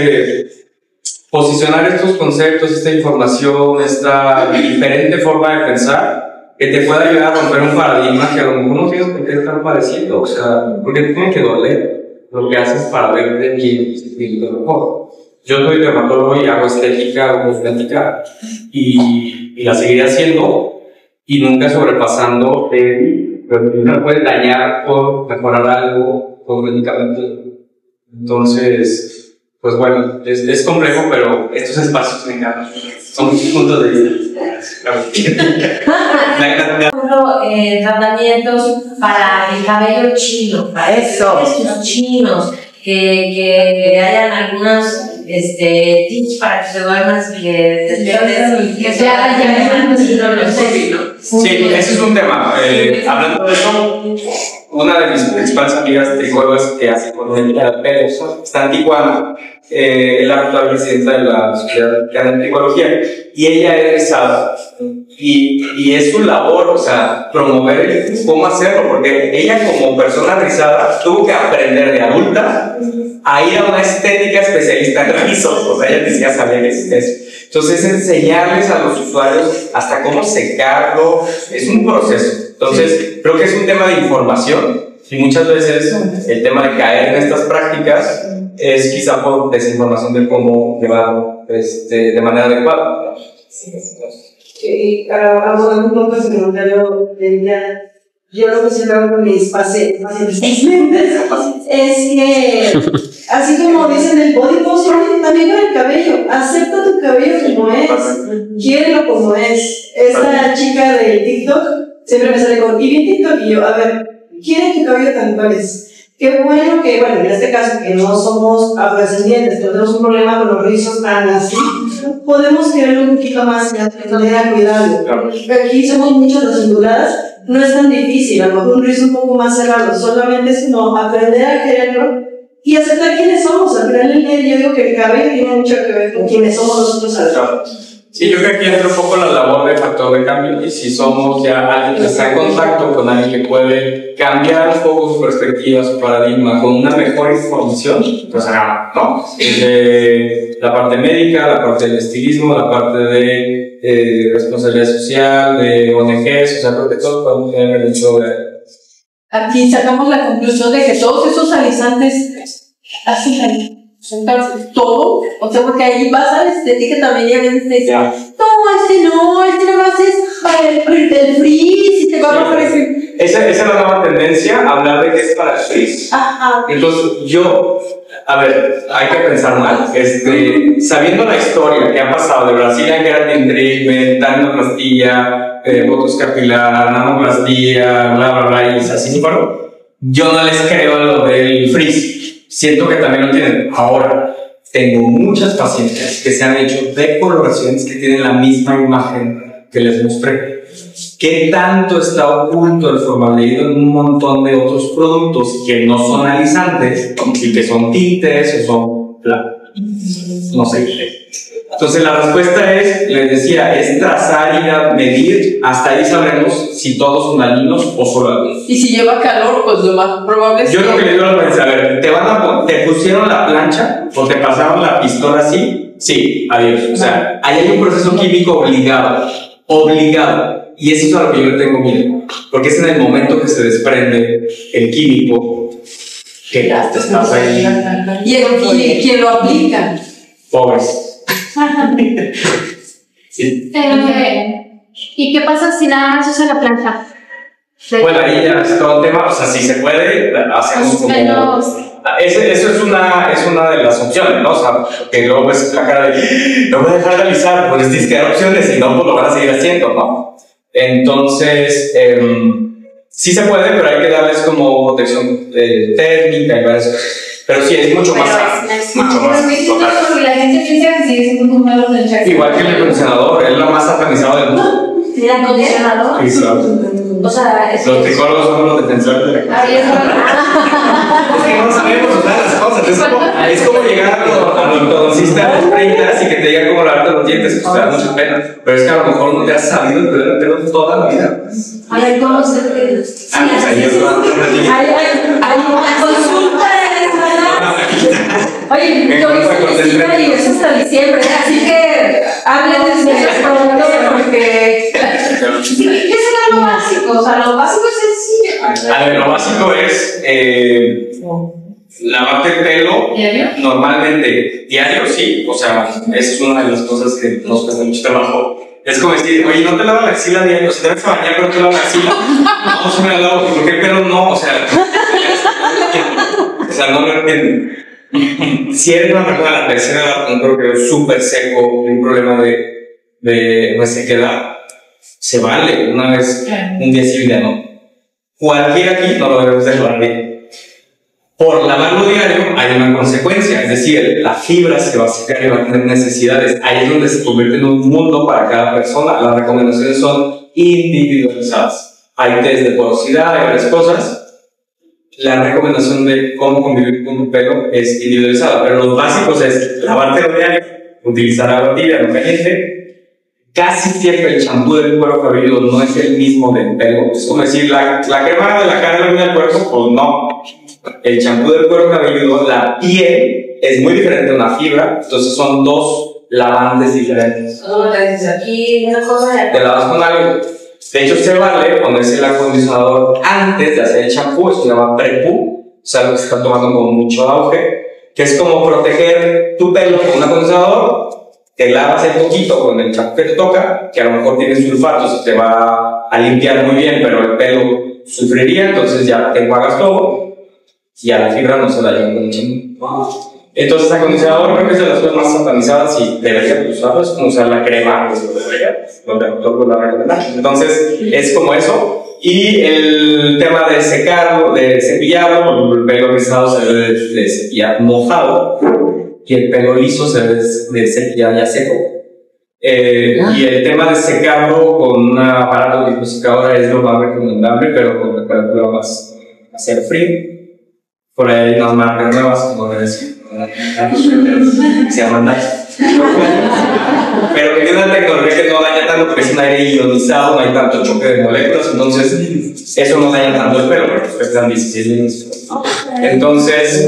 Speaker 3: posicionar estos conceptos, esta información, esta diferente forma de pensar que te pueda ayudar a romper un paradigma que a lo mejor no tienes por qué estar padeciendo, o sea, porque te tiene que doler lo que haces para ver de quién lo mejor. Yo soy dermatólogo y hago estética, hago estética y la seguiré haciendo y nunca sobrepasando pero no puede dañar por mejorar algo con medicamentos. Entonces, pues bueno, es complejo, pero estos espacios me encantan. Son muchos puntos de vista.
Speaker 2: Tratamientos para el cabello chino, para estos chinos, que hayan algunos tips para que se duermas que
Speaker 3: Sí, ese es un tema. Hablando de eso, una de mis principales amigas tricólogas que hace economía de pelo está en Tijuana, es la actual presidenta de la Sociedad de Tricología, y ella es rizada. Y es su labor, o sea, promover cómo hacerlo, porque ella como persona rizada tuvo que aprender de adulta a ir a una estética especialista en rizos, o sea, ella ni siquiera sabía que existía eso. Entonces, enseñarles a los usuarios hasta cómo secarlo, es un proceso. Entonces, creo que es un tema de información, y muchas veces el tema de caer en estas prácticas es quizá por desinformación de cómo llevarlo de manera adecuada.
Speaker 6: Y abordando un poco ese comentario de ella, yo lo que siempre hago con mis pacientes es que, así como dicen el body positive, también con el cabello, acepta tu cabello como es, quiérelo como es. Esta chica del TikTok siempre me sale con, y vi TikTok y yo, a ver, quiere tu cabello tal cual es. Qué bueno que, bueno, en este caso, que no somos afrodescendientes, pero tenemos un problema con los rizos tan así, podemos quererlo un poquito más y aprender a cuidarlo. Aquí somos muchos las onduladas, no es tan difícil, a lo mejor un rizo un poco más cerrado, solamente es como aprender a quererlo y aceptar quiénes somos. Al final del día, yo digo que el cabello tiene mucho que ver con quiénes somos nosotros adultos.
Speaker 3: Sí, yo creo que aquí entra un poco la labor de factor de cambio, y si somos ya alguien que está en contacto con alguien que puede cambiar un poco su perspectiva, su paradigma, con una mejor información, pues hagamos, ¿no? Desde la parte médica, la parte del estilismo, la parte de responsabilidad social, de ONGs, o sea, creo que todos podemos tener el hecho de...
Speaker 7: Aquí sacamos la conclusión de que todos esos alisantes hacen daño. Entonces, todo, o sea, porque ahí vas a la estética también y a veces te dicen, no, este nomás es para el frizz y te va a aparecer.
Speaker 3: Esa es la nueva tendencia, hablar de que es para el frizz.
Speaker 7: Ajá.
Speaker 3: Entonces, a ver, hay que pensar mal. Sabiendo la historia que ha pasado de Brazilian Keratin Treatment, tanoplastia, botox capilar, nanoplastia, bla, y así, yo no les creo lo del frizz. Siento que también lo tienen. Ahora, tengo muchas pacientes que se han hecho decoloraciones que tienen la misma imagen que les mostré. ¿Qué tanto está oculto el formaldehído en un montón de otros productos que no son alisantes y que son tintes o son... no sé. Entonces la respuesta es, les decía, es trazar y a medir. Hasta ahí sabremos si todos son dañinos o solo dañinos.
Speaker 7: Y si lleva calor, pues lo más probable es
Speaker 3: yo lo que le digo a los pacientes, a ver, ¿te pusieron la plancha o te pasaron la pistola así? Sí, adiós. O sea, ahí hay un proceso químico obligado. Y eso es a lo que yo le tengo miedo. Porque es en el momento que se desprende el químico que ya te estás ahí.
Speaker 7: Y quien lo aplica.
Speaker 3: Pobres. Sí.
Speaker 1: ¿Y qué pasa si nada más usa la plancha?
Speaker 3: Bueno, ahí ya es todo un tema, o sea, si se puede, hacemos como... Eso es una de las opciones, ¿no? O sea, que luego ves la cara de, no voy a dejar de alisar, pues tienes que dar opciones y no, pues lo van a seguir haciendo, ¿no? Entonces, sí se puede, pero hay que darles como protección térmica y varias cosas. Pero sí, es mucho más sano.
Speaker 1: La gente piensa que sigue siendo un malo del chat.
Speaker 3: Igual que el acondicionador, es lo más satanizado del mundo.
Speaker 4: ¿El acondicionador?
Speaker 3: Sí, claro.
Speaker 4: O sea,
Speaker 3: los psicólogos son los defensores de la cosa. Es que no sabemos usar las cosas. Es como llegar al ortodoncista a los 30 y que te diga cómo lavarte los dientes, pues te da mucha pena. Pero es que a lo mejor no te has sabido el pelo toda la vida.
Speaker 4: A ver, ¿cómo se puede?
Speaker 3: Pues ahí es
Speaker 7: Hay una consulta. Oye, yo hice y es hasta diciembre, así que hablen de pronto porque...
Speaker 4: ¿Qué será lo básico? O sea, lo básico es sencillo.
Speaker 3: A ver, lo básico es lavarte el pelo normalmente diario, sí. O sea, esa es una de las cosas que nos cuesta mucho trabajo. Es como decir, oye, no te lavas la axila diario, o sea, te vas a bañar, pero te lavas la axila. No, se me la lavo, ¿por qué el pelo no? O sea, no lo entiendo. Si eres una persona de la tercera edad, un creo súper seco, un problema de resequedad, se vale una vez, un día sí, un día no. Cualquiera aquí no lo debemos de lavar bien. Por lavarlo diario hay una consecuencia, es decir, la fibra se va a secar y va a tener necesidades. Ahí es donde se convierte en un mundo para cada persona. Las recomendaciones son individualizadas. Hay test de porosidad, hay varias cosas. La recomendación de cómo convivir con tu pelo es individualizada, pero lo básico es lavártelo diario, utilizar agua tibia, no caliente. Casi siempre el champú del cuero cabelludo no es el mismo del pelo. Es como decir, la crema de la cara del cuerpo, pues no. El champú del cuero cabelludo, la piel es muy diferente a una fibra, entonces son dos lavantes diferentes.
Speaker 4: Aquí una cosa.
Speaker 3: Te lavas con algo. De hecho, se vale ponerse el acondicionador antes de hacer el champú, eso se llama prepú, es algo que se está tomando con mucho auge, que es como proteger tu pelo con un acondicionador, te lavas el poquito con el champú que te toca, que a lo mejor tiene sulfatos y te va a limpiar muy bien, pero el pelo sufriría, entonces ya te enjuagas todo y a la fibra no se la lleva con el champú. Entonces, acondicionador creo que es de las cosas más satanizadas y debería usarlo, es como usar la crema, pues lo debería, lo doctor lo recomienda. Entonces, es como eso, Y el tema de secarlo, de cepillarlo, el pelo rizado se debe de cepillar mojado y el pelo liso se debe de cepillar ya seco. Y el tema de secarlo con un aparato tipo secadora es lo más recomendable, pero con temperatura más a ser frío. Por ahí hay unas marcas nuevas, como decir, se llaman Nike. Pero que tiene una tecnología que no daña tanto porque es un aire ionizado, no hay tanto choque de moléculas, entonces eso no daña tanto el pelo, porque pesan 16 minutos. Entonces,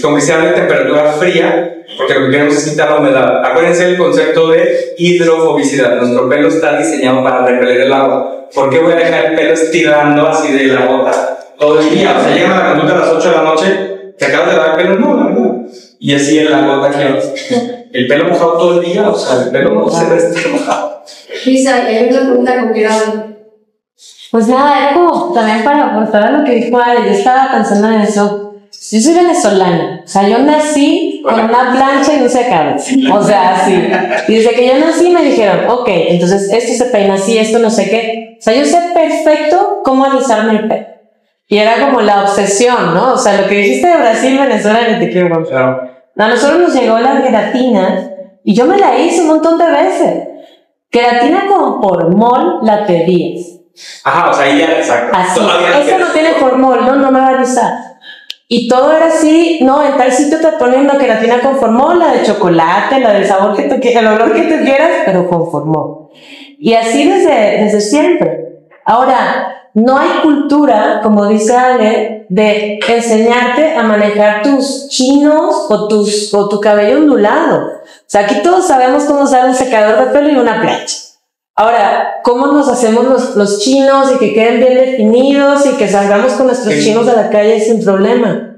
Speaker 3: como que se habla de temperatura fría, porque lo que queremos es quitar la humedad. Acuérdense del concepto de hidrofobicidad. Nuestro pelo está diseñado para repeler el agua. ¿Por qué voy a dejar el pelo estirando así de la gota todo el día? O sea, llegan a la consulta a las 8 de la noche, ¿te acabas de lavar el pelo? No, la verdad. Y así en la gota que el pelo mojado todo el día, o sea, el pelo no se debe estar mojado.
Speaker 4: Lisa, hay una pregunta con cuidado.
Speaker 7: Pues nada, era como también para aportar a lo que dijo Ale, yo estaba pensando en eso. Yo soy venezolana, o sea, yo nací con una plancha y un secador, o sea, así. Y desde que yo nací me dijeron, ok, entonces esto se peina así, esto no sé qué. O sea, yo sé perfecto cómo alisarme el pelo. Y era como la obsesión, ¿no? O sea, lo que dijiste de Brasil, Venezuela, ni te quiero contar. A nosotros nos llegó la queratina y yo me la hice un montón de veces. Queratina con formol la pedías.
Speaker 3: Ajá, o sea, ahí ya, exacto.
Speaker 7: Así, eso no tiene formol, no me va a alisar. Y todo era así, no, en tal sitio te ponen una queratina con formol, la de chocolate, la del sabor que tú quieras, el olor que tú quieras, pero con formol. Y así desde siempre. Ahora, no hay cultura, como dice Ale, de enseñarte a manejar tus chinos o tu cabello ondulado. O sea, aquí todos sabemos cómo usar un secador de pelo y una plancha. Ahora, ¿cómo nos hacemos los chinos y que queden bien definidos y que salgamos con nuestros chinos a la calle sin problema?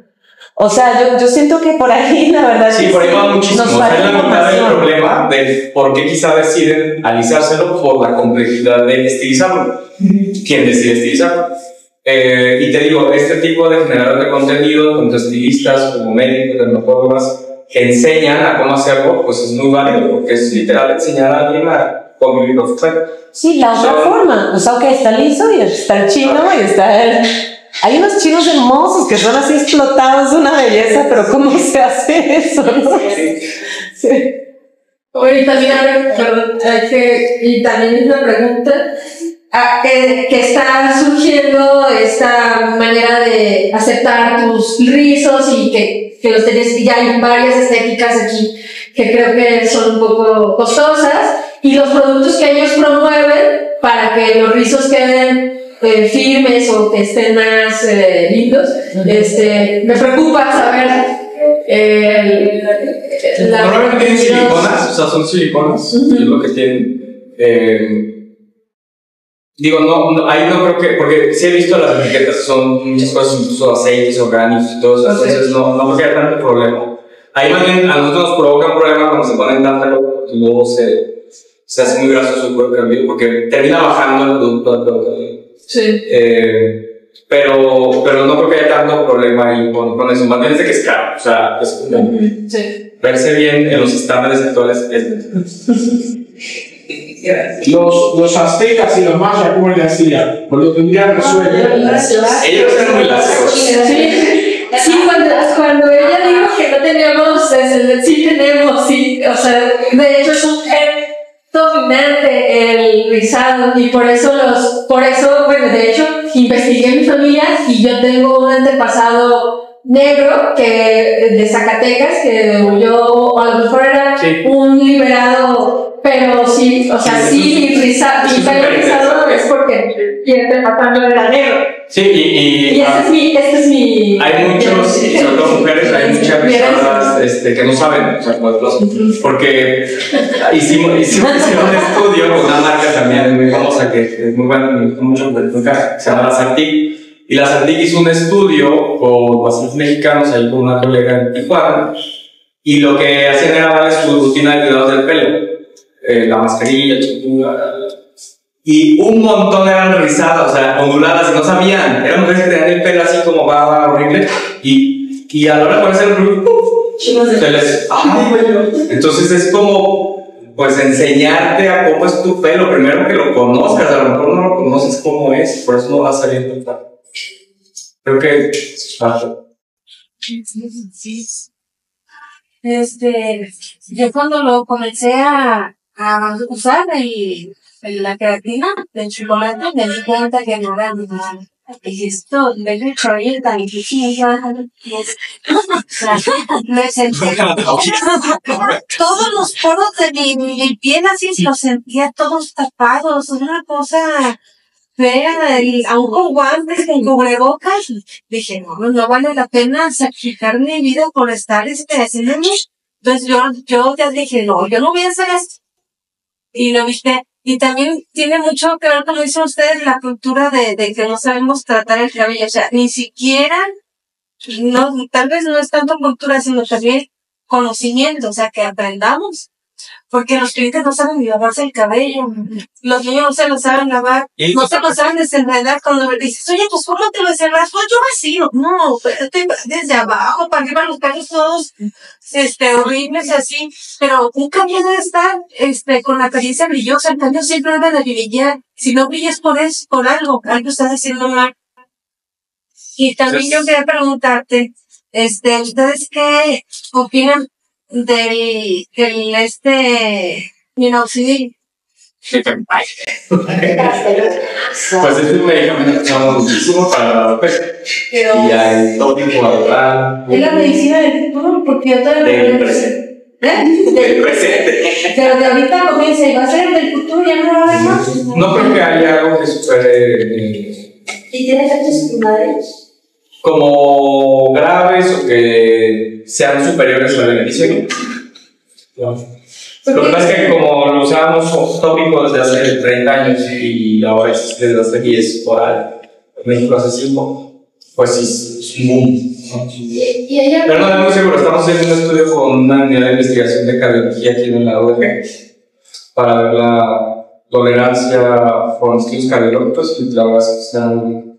Speaker 7: O sea, yo siento que por ahí, la verdad,
Speaker 3: sí, por ahí va muchísimo. Es la mitad del problema de por qué quizá deciden alisárselo por la complejidad de estilizarlo. ¿Quién decide estilizarlo? Y te digo, este tipo de generadores de contenido, tanto estilistas como médicos, dermatólogos, que enseñan a cómo hacerlo, pues es muy válido, porque es literal enseñar a alguien a convivir con su pelo.
Speaker 7: Sí, la otra forma. O sea, ok, está liso y está el chino y está el... Hay unos chinos hermosos que son así explotados, una belleza, pero ¿cómo se hace eso? ¿No?
Speaker 1: Sí. Oye, también, perdón, y también es una pregunta, que está surgiendo esta manera de aceptar tus rizos y que los tenés, ya hay varias estéticas aquí que creo que son un poco costosas, y los productos que ellos promueven para que los rizos queden firmes o que estén más lindos. Me preocupa saber
Speaker 3: normalmente tienen siliconas, o sea, son siliconas, es lo que tienen. Digo, no, ahí no creo que, porque sí he visto las etiquetas, son muchas cosas, incluso aceites orgánicos y todo eso, entonces no creo que haya tanto problema. Ahí más bien a nosotros nos provoca un problema cuando se ponen tanta cosa y luego se hace muy grasoso el cuero cabelludo porque termina bajando el producto. Sí. Pero no creo que haya tanto problema ahí con eso, más bien es de que es caro, o sea, es
Speaker 1: sí.
Speaker 3: Verse bien en los estándares actuales
Speaker 5: Los aztecas y los mayas, ¿cómo le hacían? Pues lo tendrían resuelto.
Speaker 3: Ellos eran muy lacios.
Speaker 1: Sí, cuando ella dijo que no teníamos, sí tenemos, sí, o sea, de hecho es un gen dominante el rizado, y por eso, bueno, de hecho, investigué en mi familia y yo tengo un antepasado negro de Zacatecas, que yo a lo mejor era un liberado, pero sí, o sea, mi pelo rizado es porque mi antepasado era negro.
Speaker 3: Sí,
Speaker 1: y este es mi...
Speaker 3: Hay muchos, sobre todo mujeres, hay muchas rizadas que no saben, o sea, porque hicimos un estudio con una marca también muy famosa que es muy buena, me gusta mucho, se llama La Santic. Y La Santic hizo un estudio con bastantes mexicanos, ahí con una colega en Tijuana, y lo que hacían era darles su rutina de cuidados del pelo, la mascarilla, el champú, y un montón eran rizadas, o sea, onduladas, y no sabían, eran mujeres que tenían el pelo así como baba horrible, y a la hora de ponerse el rubio, entonces es como pues enseñarte a cómo es tu pelo, primero que lo conozcas, a lo mejor no lo conoces cómo es, por eso no va a salir tan tarde. Creo que
Speaker 7: yo cuando lo comencé a usar la creatina del chocolate, me di cuenta que no era normal. Y esto, de hecho, ahí tan difícil, me sentí todos los poros de mi piel así, los sentía todos tapados, una cosa fea, y aún con guantes, con cubrebocas, dije, no vale la pena sacrificar mi vida por estar haciéndome. Entonces yo ya dije, no voy a hacer esto. Y lo viste. Y también tiene mucho que ver, como dicen ustedes, la cultura de que no sabemos tratar el cabello. O sea, ni siquiera, tal vez no es tanto cultura, sino también conocimiento. O sea, que aprendamos. Porque los clientes no saben ni lavarse el cabello. Los niños no se lo saben lavar. No se lo saben desenredar. Cuando me dices, oye, pues ¿cómo te lo desenredas? Pues yo vacío. No, espérate, desde abajo, para arriba los cabellos todos, horribles así. Pero un cabello debe estar, con la apariencia brillosa. El cabello siempre debe de brillar. Si no brillas por algo estás haciendo mal. Y también yo quería preguntarte, ¿ustedes qué opinan del minoxidil?
Speaker 3: Pues es un medicamento que se llama muchísimo para la peste. Y hay todo tipo de
Speaker 7: es la medicina del futuro, porque yo todavía
Speaker 3: del presente. Del presente.
Speaker 7: Pero de ahorita comienza y va a ser del futuro, ya no va a haber más.
Speaker 3: No creo que haya algo que supere.
Speaker 4: ¿Y tiene efectos secundarios?
Speaker 3: Como graves o que sean superiores a la beneficio. Lo que pasa es que como lo usábamos tópico desde hace 30 años y ahora existe desde hace 10 oral, en México hace 5, pues sí, es un boom.
Speaker 4: ¿Y ella?
Speaker 3: Pero no estoy muy seguro, estamos haciendo un estudio con una unidad de investigación de cardiología aquí en la UDG para ver la tolerancia con estudios cardiológicos y la verdad es que están.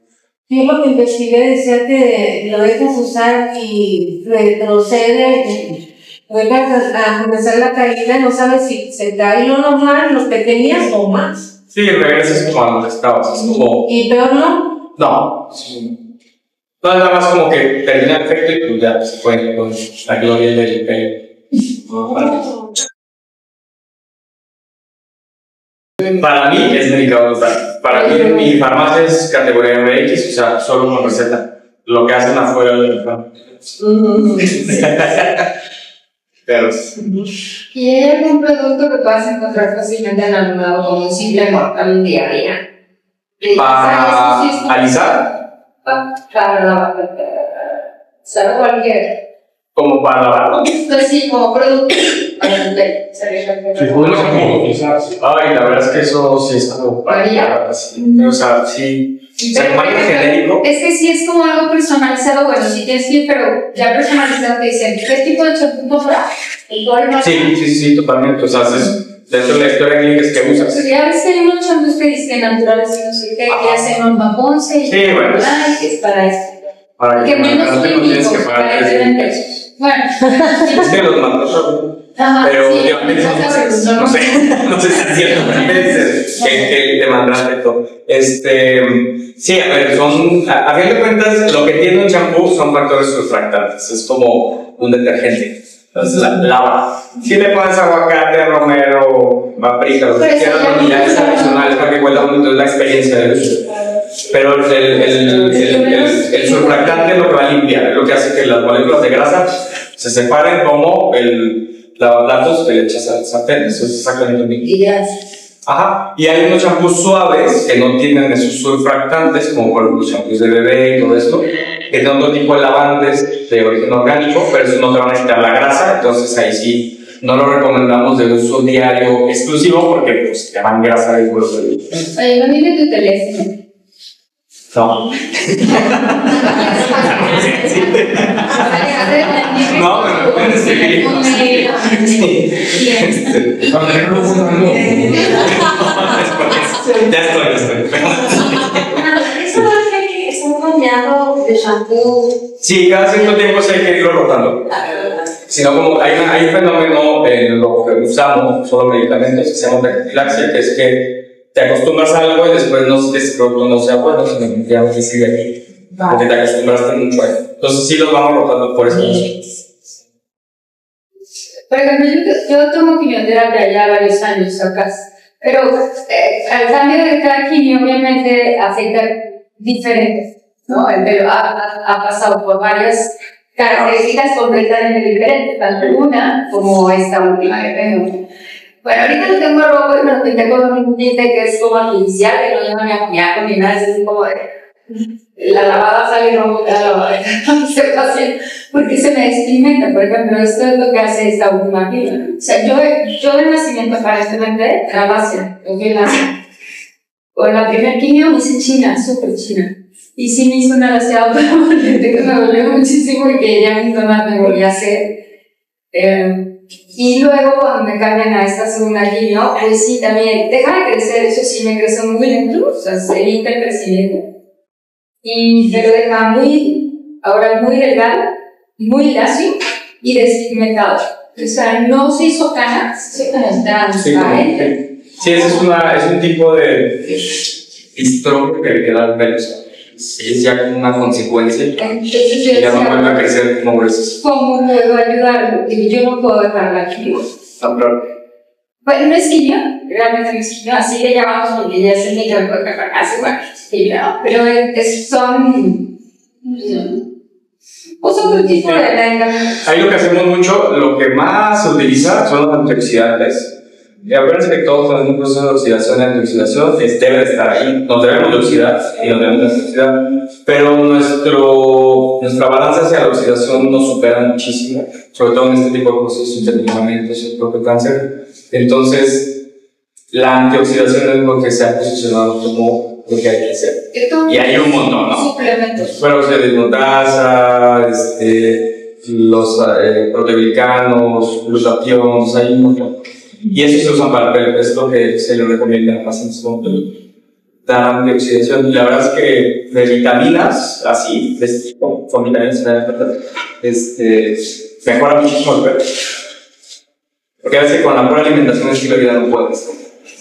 Speaker 7: Yo lo que investigué decía que lo dejas usar y retrocede, vuelvas a comenzar la caída, no sabes si se cae lo normal, los que tenías o más.
Speaker 3: Sí, regresas como a donde estabas, es como.
Speaker 7: ¿Y peor no?
Speaker 3: No, sí. No es nada más como que termina el efecto y pues ya se fue con la gloria del pelo. Para mí es delicado usar. Para mí mi farmacia es categoría MX, o sea, solo con receta. Lo que hacen afuera del mercado. Pero.
Speaker 4: ¿Y hay algún producto que puedas encontrar fácilmente en algún lado como un simple mortal diaria?
Speaker 3: ¿Para alisar?
Speaker 4: Para ¿sabe cualquier?
Speaker 3: ¿Como para lavarlo?
Speaker 4: Pues sí, como producto para el pelo.
Speaker 3: Ay, la verdad es que eso sí es como para. O sea, sí. O sea, como genérico.
Speaker 4: Es que sí es como algo personalizado, bueno, sí tienes que ir, pero ya personalizado te dicen, ¿qué tipo de champú comprar?
Speaker 3: Sí, totalmente. O sea, haces dentro de la historia clínica que usas.
Speaker 4: Ya ves que hay unos champús que dicen naturales y no sé qué, que hacen un Ponce y
Speaker 3: bueno.
Speaker 4: que es para esto.
Speaker 3: Para
Speaker 4: que menos
Speaker 3: tienes que pagar 3,000 pesos.
Speaker 4: Bueno.
Speaker 3: Es que los mandos pero
Speaker 4: sí,
Speaker 3: no sé si es cierto, pero me dices que te mandaste todo. Sí, a ver, a fin de cuentas, lo que tiene un champú son factores surfactantes, es como un detergente. Entonces, lava. Si le pones aguacate, romero, paprika, lo que quieras, unidades adicionales para que huela bonito, es la experiencia del uso. Pero el surfactante es lo que va a limpiar, es lo que hace que las moléculas de grasa se separen como lavaplatos que le echas al sartén. Eso es exactamente lo mismo. Ajá. Y hay unos champús suaves que no tienen esos surfactantes, como por ejemplo los champús de bebé y todo esto, que tienen otro tipo de lavantes de origen orgánico, pero eso no te van a quitar la grasa, entonces ahí sí no lo recomendamos de uso diario exclusivo porque pues te van grasa y huevos de bebé.
Speaker 4: Oye, no dime tu teléfono.
Speaker 3: No. No, pero puedes escribir. Ya estoy.
Speaker 4: ¿Eso es un bañado de shampoo?
Speaker 3: Sí, cada cierto tiempo sí hay que irlo rotando. sino como hay un fenómeno en lo que usamos, solo medicamentos, que se llama megafilaxia, que es que te acostumbras a algo y después no sé que ese producto no sea bueno, sino que ya no sigue aquí, porque te acostumbraste mucho a él. Entonces sí los vamos rotando por eso.
Speaker 4: Por ejemplo, yo tomo quimioterapia ya varios años acá, pero al cambio de cada quimio obviamente afecta diferente, ¿no? El pelo ha pasado por varias características completamente diferentes, tanto una como esta última que tengo. Bueno, ahorita lo tengo rojo y me lo pinté con un tinte que es como artificial, que no lleva ni amoníaco ni nada, es como de la lavada sale rojo cada lavada, no sé qué hacer, porque se me despigmenta. Por ejemplo, esto es lo que hace esta última quimio. O sea, yo de nacimiento aparentemente era lacia, yo fui lacia. Con la primera quimio me hice china, súper china. Y sí me hizo una laseada permanente que me dolió muchísimo y que ya mis mamás me volví a hacer. Y luego cuando me cambian a esta segunda quimio, pues sí, también deja de crecer, eso sí me creció muy lento, o sea, se limita el crecimiento. Y me lo deja ahora muy delgado, muy lacio y despigmentado. O sea, no se hizo canas, se hizo como transparente.
Speaker 3: Sí, ese es un tipo de distrofia que da el pelo. Es ya como una consecuencia.
Speaker 4: Entonces yo
Speaker 3: ya no
Speaker 4: decía,
Speaker 3: vuelve a crecer como gruesos.
Speaker 4: ¿cómo puedo ayudarlo? Y yo no puedo dejar la quimio.
Speaker 3: No, claro.
Speaker 4: Bueno, no es quimio, realmente no es quimio, así le llamamos porque ya es el micro que hace, bueno, quimio, pero son otro tipo de medicamentos.
Speaker 3: Ahí lo que hacemos mucho, lo que más se utiliza son los antioxidantes. Y acuérdense que todos tenemos un proceso de oxidación y antioxidación, debe de estar ahí, nos debemos de oxidar y nos debemos de antioxidar, pero nuestra balanza hacia la oxidación nos supera muchísimo, sobre todo en este tipo de procesos de medicamentos y el propio cáncer. Entonces, la antioxidación es lo que se ha posicionado como lo que hay que hacer. Y hay un montón, ¿no?
Speaker 4: Suplementos.
Speaker 3: Peróxido de dismutasa, los proteoglicanos, glutatión, hay un montón. Y eso se usa para el pelo, es lo que se le recomienda a pacientes con pelo. Da antioxidación. Y la verdad es que de vitaminas, así, de este tipo, con vitaminas, mejora muchísimo el pelo. Porque a veces con la pura alimentación de estilo de vida no puedes.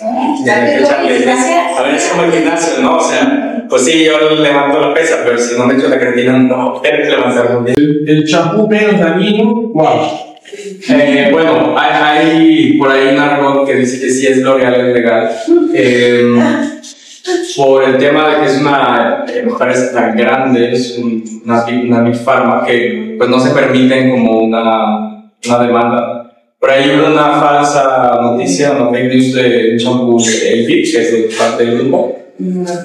Speaker 3: A ver, es como el gimnasio, ¿no? O sea, pues sí, yo levanto la pesa, pero si no me echo la creatina, no, tienes que levantar muy bien.
Speaker 5: El champú menos dañino, ¿cuál?
Speaker 3: Bueno, hay por ahí un árbol que dice que sí es L'Oréal, es legal. Por el tema de que es me parece tan grande, es una Big Pharma que pues no se permiten como una demanda. Por ahí hubo una falsa noticia, una fake news de un champú de Elfit, que es de parte del grupo,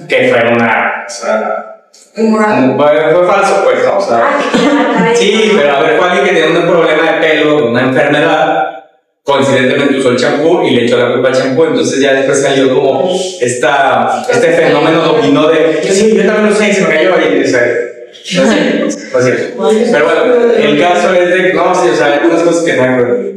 Speaker 3: que fue fue falso, pues, ¿no? O sea, sí, pero a ver, fue alguien que tenía un problema de pelo, una enfermedad, coincidentemente usó el champú y le echó la culpa al champú, entonces ya después salió como este fenómeno dominó de, sí, yo también lo sé y se me cayó y pero bueno, el caso es de, no, sí, o sea, hay algunas cosas que no,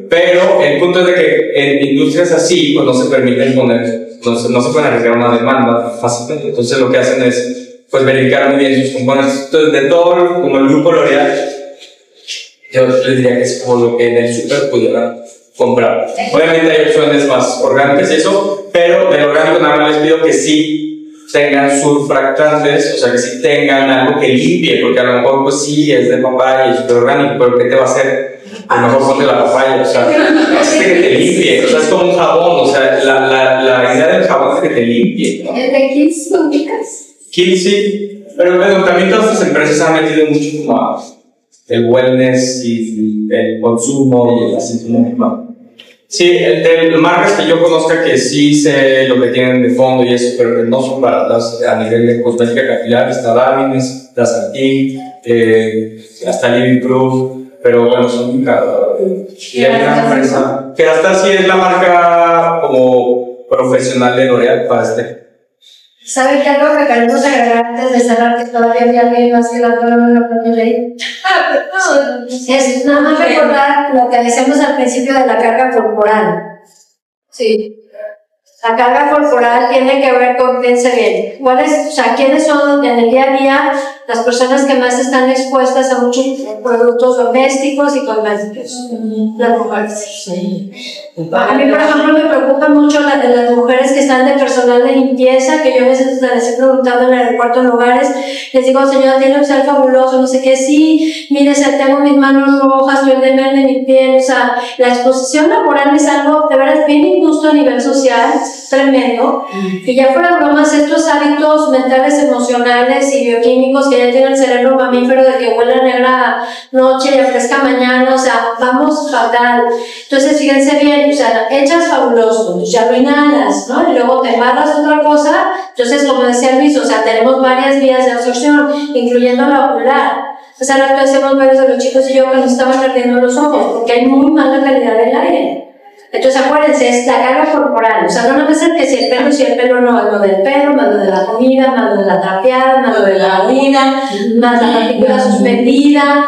Speaker 3: pero el punto es de que en industrias así, pues no se permiten poner, no se pueden arriesgar una demanda fácilmente, entonces lo que hacen es pues verificar muy bien sus componentes. Entonces, de todo, como el grupo L'Oréal, yo les diría que es como lo que en el super pudieran comprar. Obviamente hay opciones más orgánicas y eso, pero del orgánico nada más les pido que sí tengan surfractantes, o sea, que sí tengan algo que limpie, porque a lo mejor pues sí es de papaya y es super orgánico, pero ¿qué te va a hacer? A lo mejor ponte la papaya, o sea, hace que te limpie, o sea, es como un jabón, o sea, la idea del jabón es que te limpie, ¿no?
Speaker 4: ¿El de Kids lo ubicas?
Speaker 3: Kids sí, pero bueno, también todas estas empresas han metido mucho como el wellness y el consumo y el asentimiento. Sí, de marcas que yo conozca que sí sé lo que tienen de fondo y eso, pero que no son baratas a nivel de cosmética capilar, está Davines, está Satin, hasta Living Proof, pero bueno, son muy caras. Y hay una empresa que hasta sí es la marca como profesional de L'Oréal para
Speaker 1: ¿Saben qué algo que queremos agregar antes de cerrar, que todavía había alguien más que la no lo leí? Es nada más recordar lo que decíamos al principio de la carga corporal. Sí. La carga corporal tiene que ver con, piense bien, ¿cuáles, o sea, quiénes son en el día a día las personas que más están expuestas a muchos productos domésticos y cosméticos, las mujeres. A mí, por ejemplo, me preocupa mucho las mujeres que están de personal de limpieza, que yo a veces les he preguntado en el aeropuerto en lugares, les digo, señora, tiene un ser fabuloso, no sé qué, sí, mire, tengo mis manos rojas, estoy de verde mi piel, o sea, la exposición laboral es algo de verdad bien injusto a nivel social, tremendo, que ya fuera bromas, estos hábitos mentales, emocionales y bioquímicos que ya tiene el cerebro mamífero de que huele a negra noche y a fresca mañana, o sea, vamos fatal. Entonces, fíjense bien, o sea, echas fabuloso, ya lo inhalas, ¿no? Y luego te embarras otra cosa, entonces, como decía Luis, o sea, tenemos varias vías de absorción, incluyendo la ocular. O sea, ahora hacemos varios de los chicos y yo que nos estaban ardiendo los ojos, porque hay muy mala calidad del aire. Entonces, acuérdense, es la carga corporal. O sea, no nos es que si el pelo no, es lo del pelo, más lo de la comida, más lo de la trapeada, más lo de la orina, más la partícula suspendida.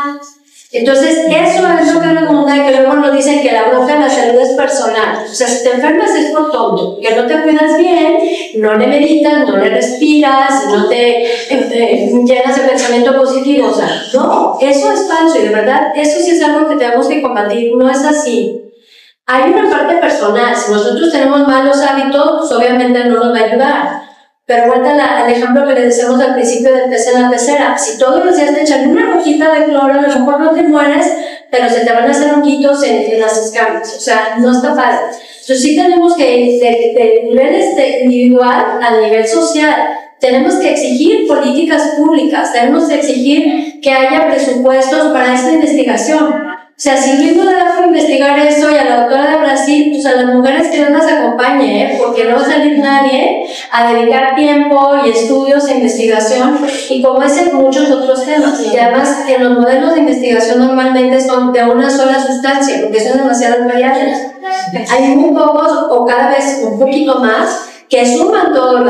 Speaker 1: Entonces, eso es lo que redunda y que luego nos dicen que la bronca de la salud es personal. O sea, si te enfermas es por tonto, que no te cuidas bien, no le meditas, no le respiras, no te llenas de pensamiento positivo. O sea, no, eso es falso y de verdad, eso sí es algo que tenemos que combatir, no es así. Hay una parte personal, si nosotros tenemos malos hábitos, pues obviamente no nos va a ayudar. Pero vuelta al ejemplo que les decíamos al principio del pez en la pecera. Si todos los días te echan una gotita de cloro, a lo mejor no te mueres, pero se te van a hacer honguitos en las escamas. O sea, no está padre. Entonces sí tenemos que ir de nivel individual a nivel social. Tenemos que exigir políticas públicas, tenemos que exigir que haya presupuestos para esta investigación. O sea, si Luis no le da por investigar eso y a la doctora de Brasil, pues a las mujeres que no las acompañe, porque no va a salir nadie a dedicar tiempo y estudios e investigación, y como es en muchos otros temas. Y además, en los modelos de investigación normalmente son de una sola sustancia, porque son demasiadas variables. Hay muy pocos, o cada vez un poquito más, que suman todos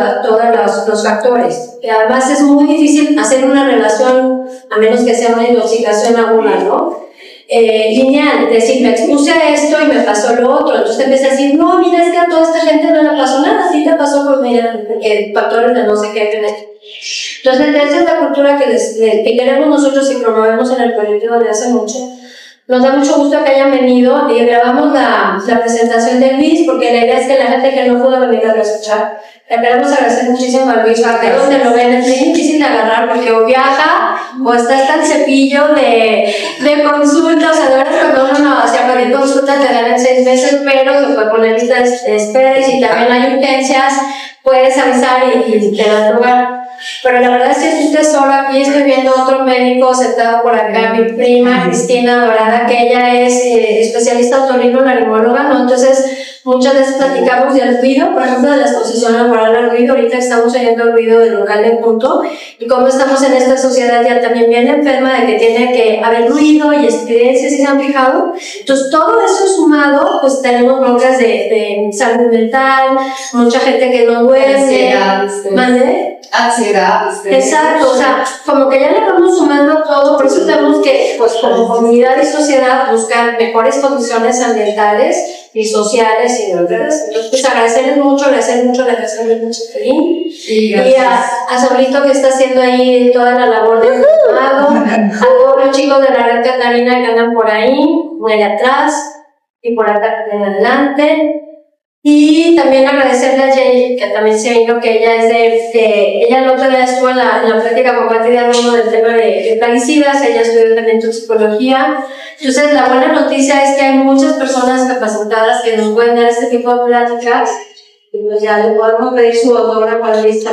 Speaker 1: los factores. Y además es muy difícil hacer una relación, a menos que sea una intoxicación aguda, ¿no? Lineal, decir, me expuse a esto y me pasó lo otro. Entonces te empiezas a decir, no, mira, es que a toda esta gente no le pasó nada, sí te pasó por factores de no sé qué. Entonces, esa es la cultura que queremos nosotros y promovemos en el proyecto desde hace mucho. Nos da mucho gusto que hayan venido y grabamos la presentación de Luis, porque la idea es que la gente que no pudo venir a escuchar, le queremos agradecer muchísimo a Luis, porque donde lo ven es muy difícil de agarrar, porque o viaja o está el cepillo de consultas. O sea, de verdad, cuando uno no hacía pedir consulta te dan en 6 meses, pero se puede poner lista de espera, y si también hay urgencias, puedes avisar y te dan lugar. Pero la verdad es que es un tesoro. Aquí estoy viendo otro médico sentado por acá, mi prima Cristina Dorada, que ella es especialista otorrinolaringóloga, ¿no? Entonces, muchas veces platicamos del ruido, por ejemplo, de la exposición laboral al ruido. Ahorita estamos oyendo el ruido del local de punto, y cómo estamos en esta sociedad ya también bien enferma de que tiene que haber ruido y experiencias, si se han fijado. Entonces, todo eso sumado, pues tenemos broncas de salud mental, mucha gente que no duerme. Ansiedad. Exacto, o sea, como que ya le vamos sumando todo, por eso tenemos que, pues como comunidad y sociedad, buscar mejores condiciones ambientales y sociales y de otras. Entonces, pues agradecer mucho a la Casa Chiquilín y a Saulito, que está haciendo ahí toda la labor de formado, a todos los chicos de la Red Catarina que andan por ahí, muy atrás y por acá en adelante. Y también agradecerle a Jay, que también se vino, que ella es ella el otro día estuvo en la práctica con Patria Romo del tema de plaguicidas, ella estudió también psicología. Entonces, la buena noticia es que hay muchas personas capacitadas que nos pueden dar este tipo de pláticas, y pues ya le podemos pedir su autógrafo a la lista.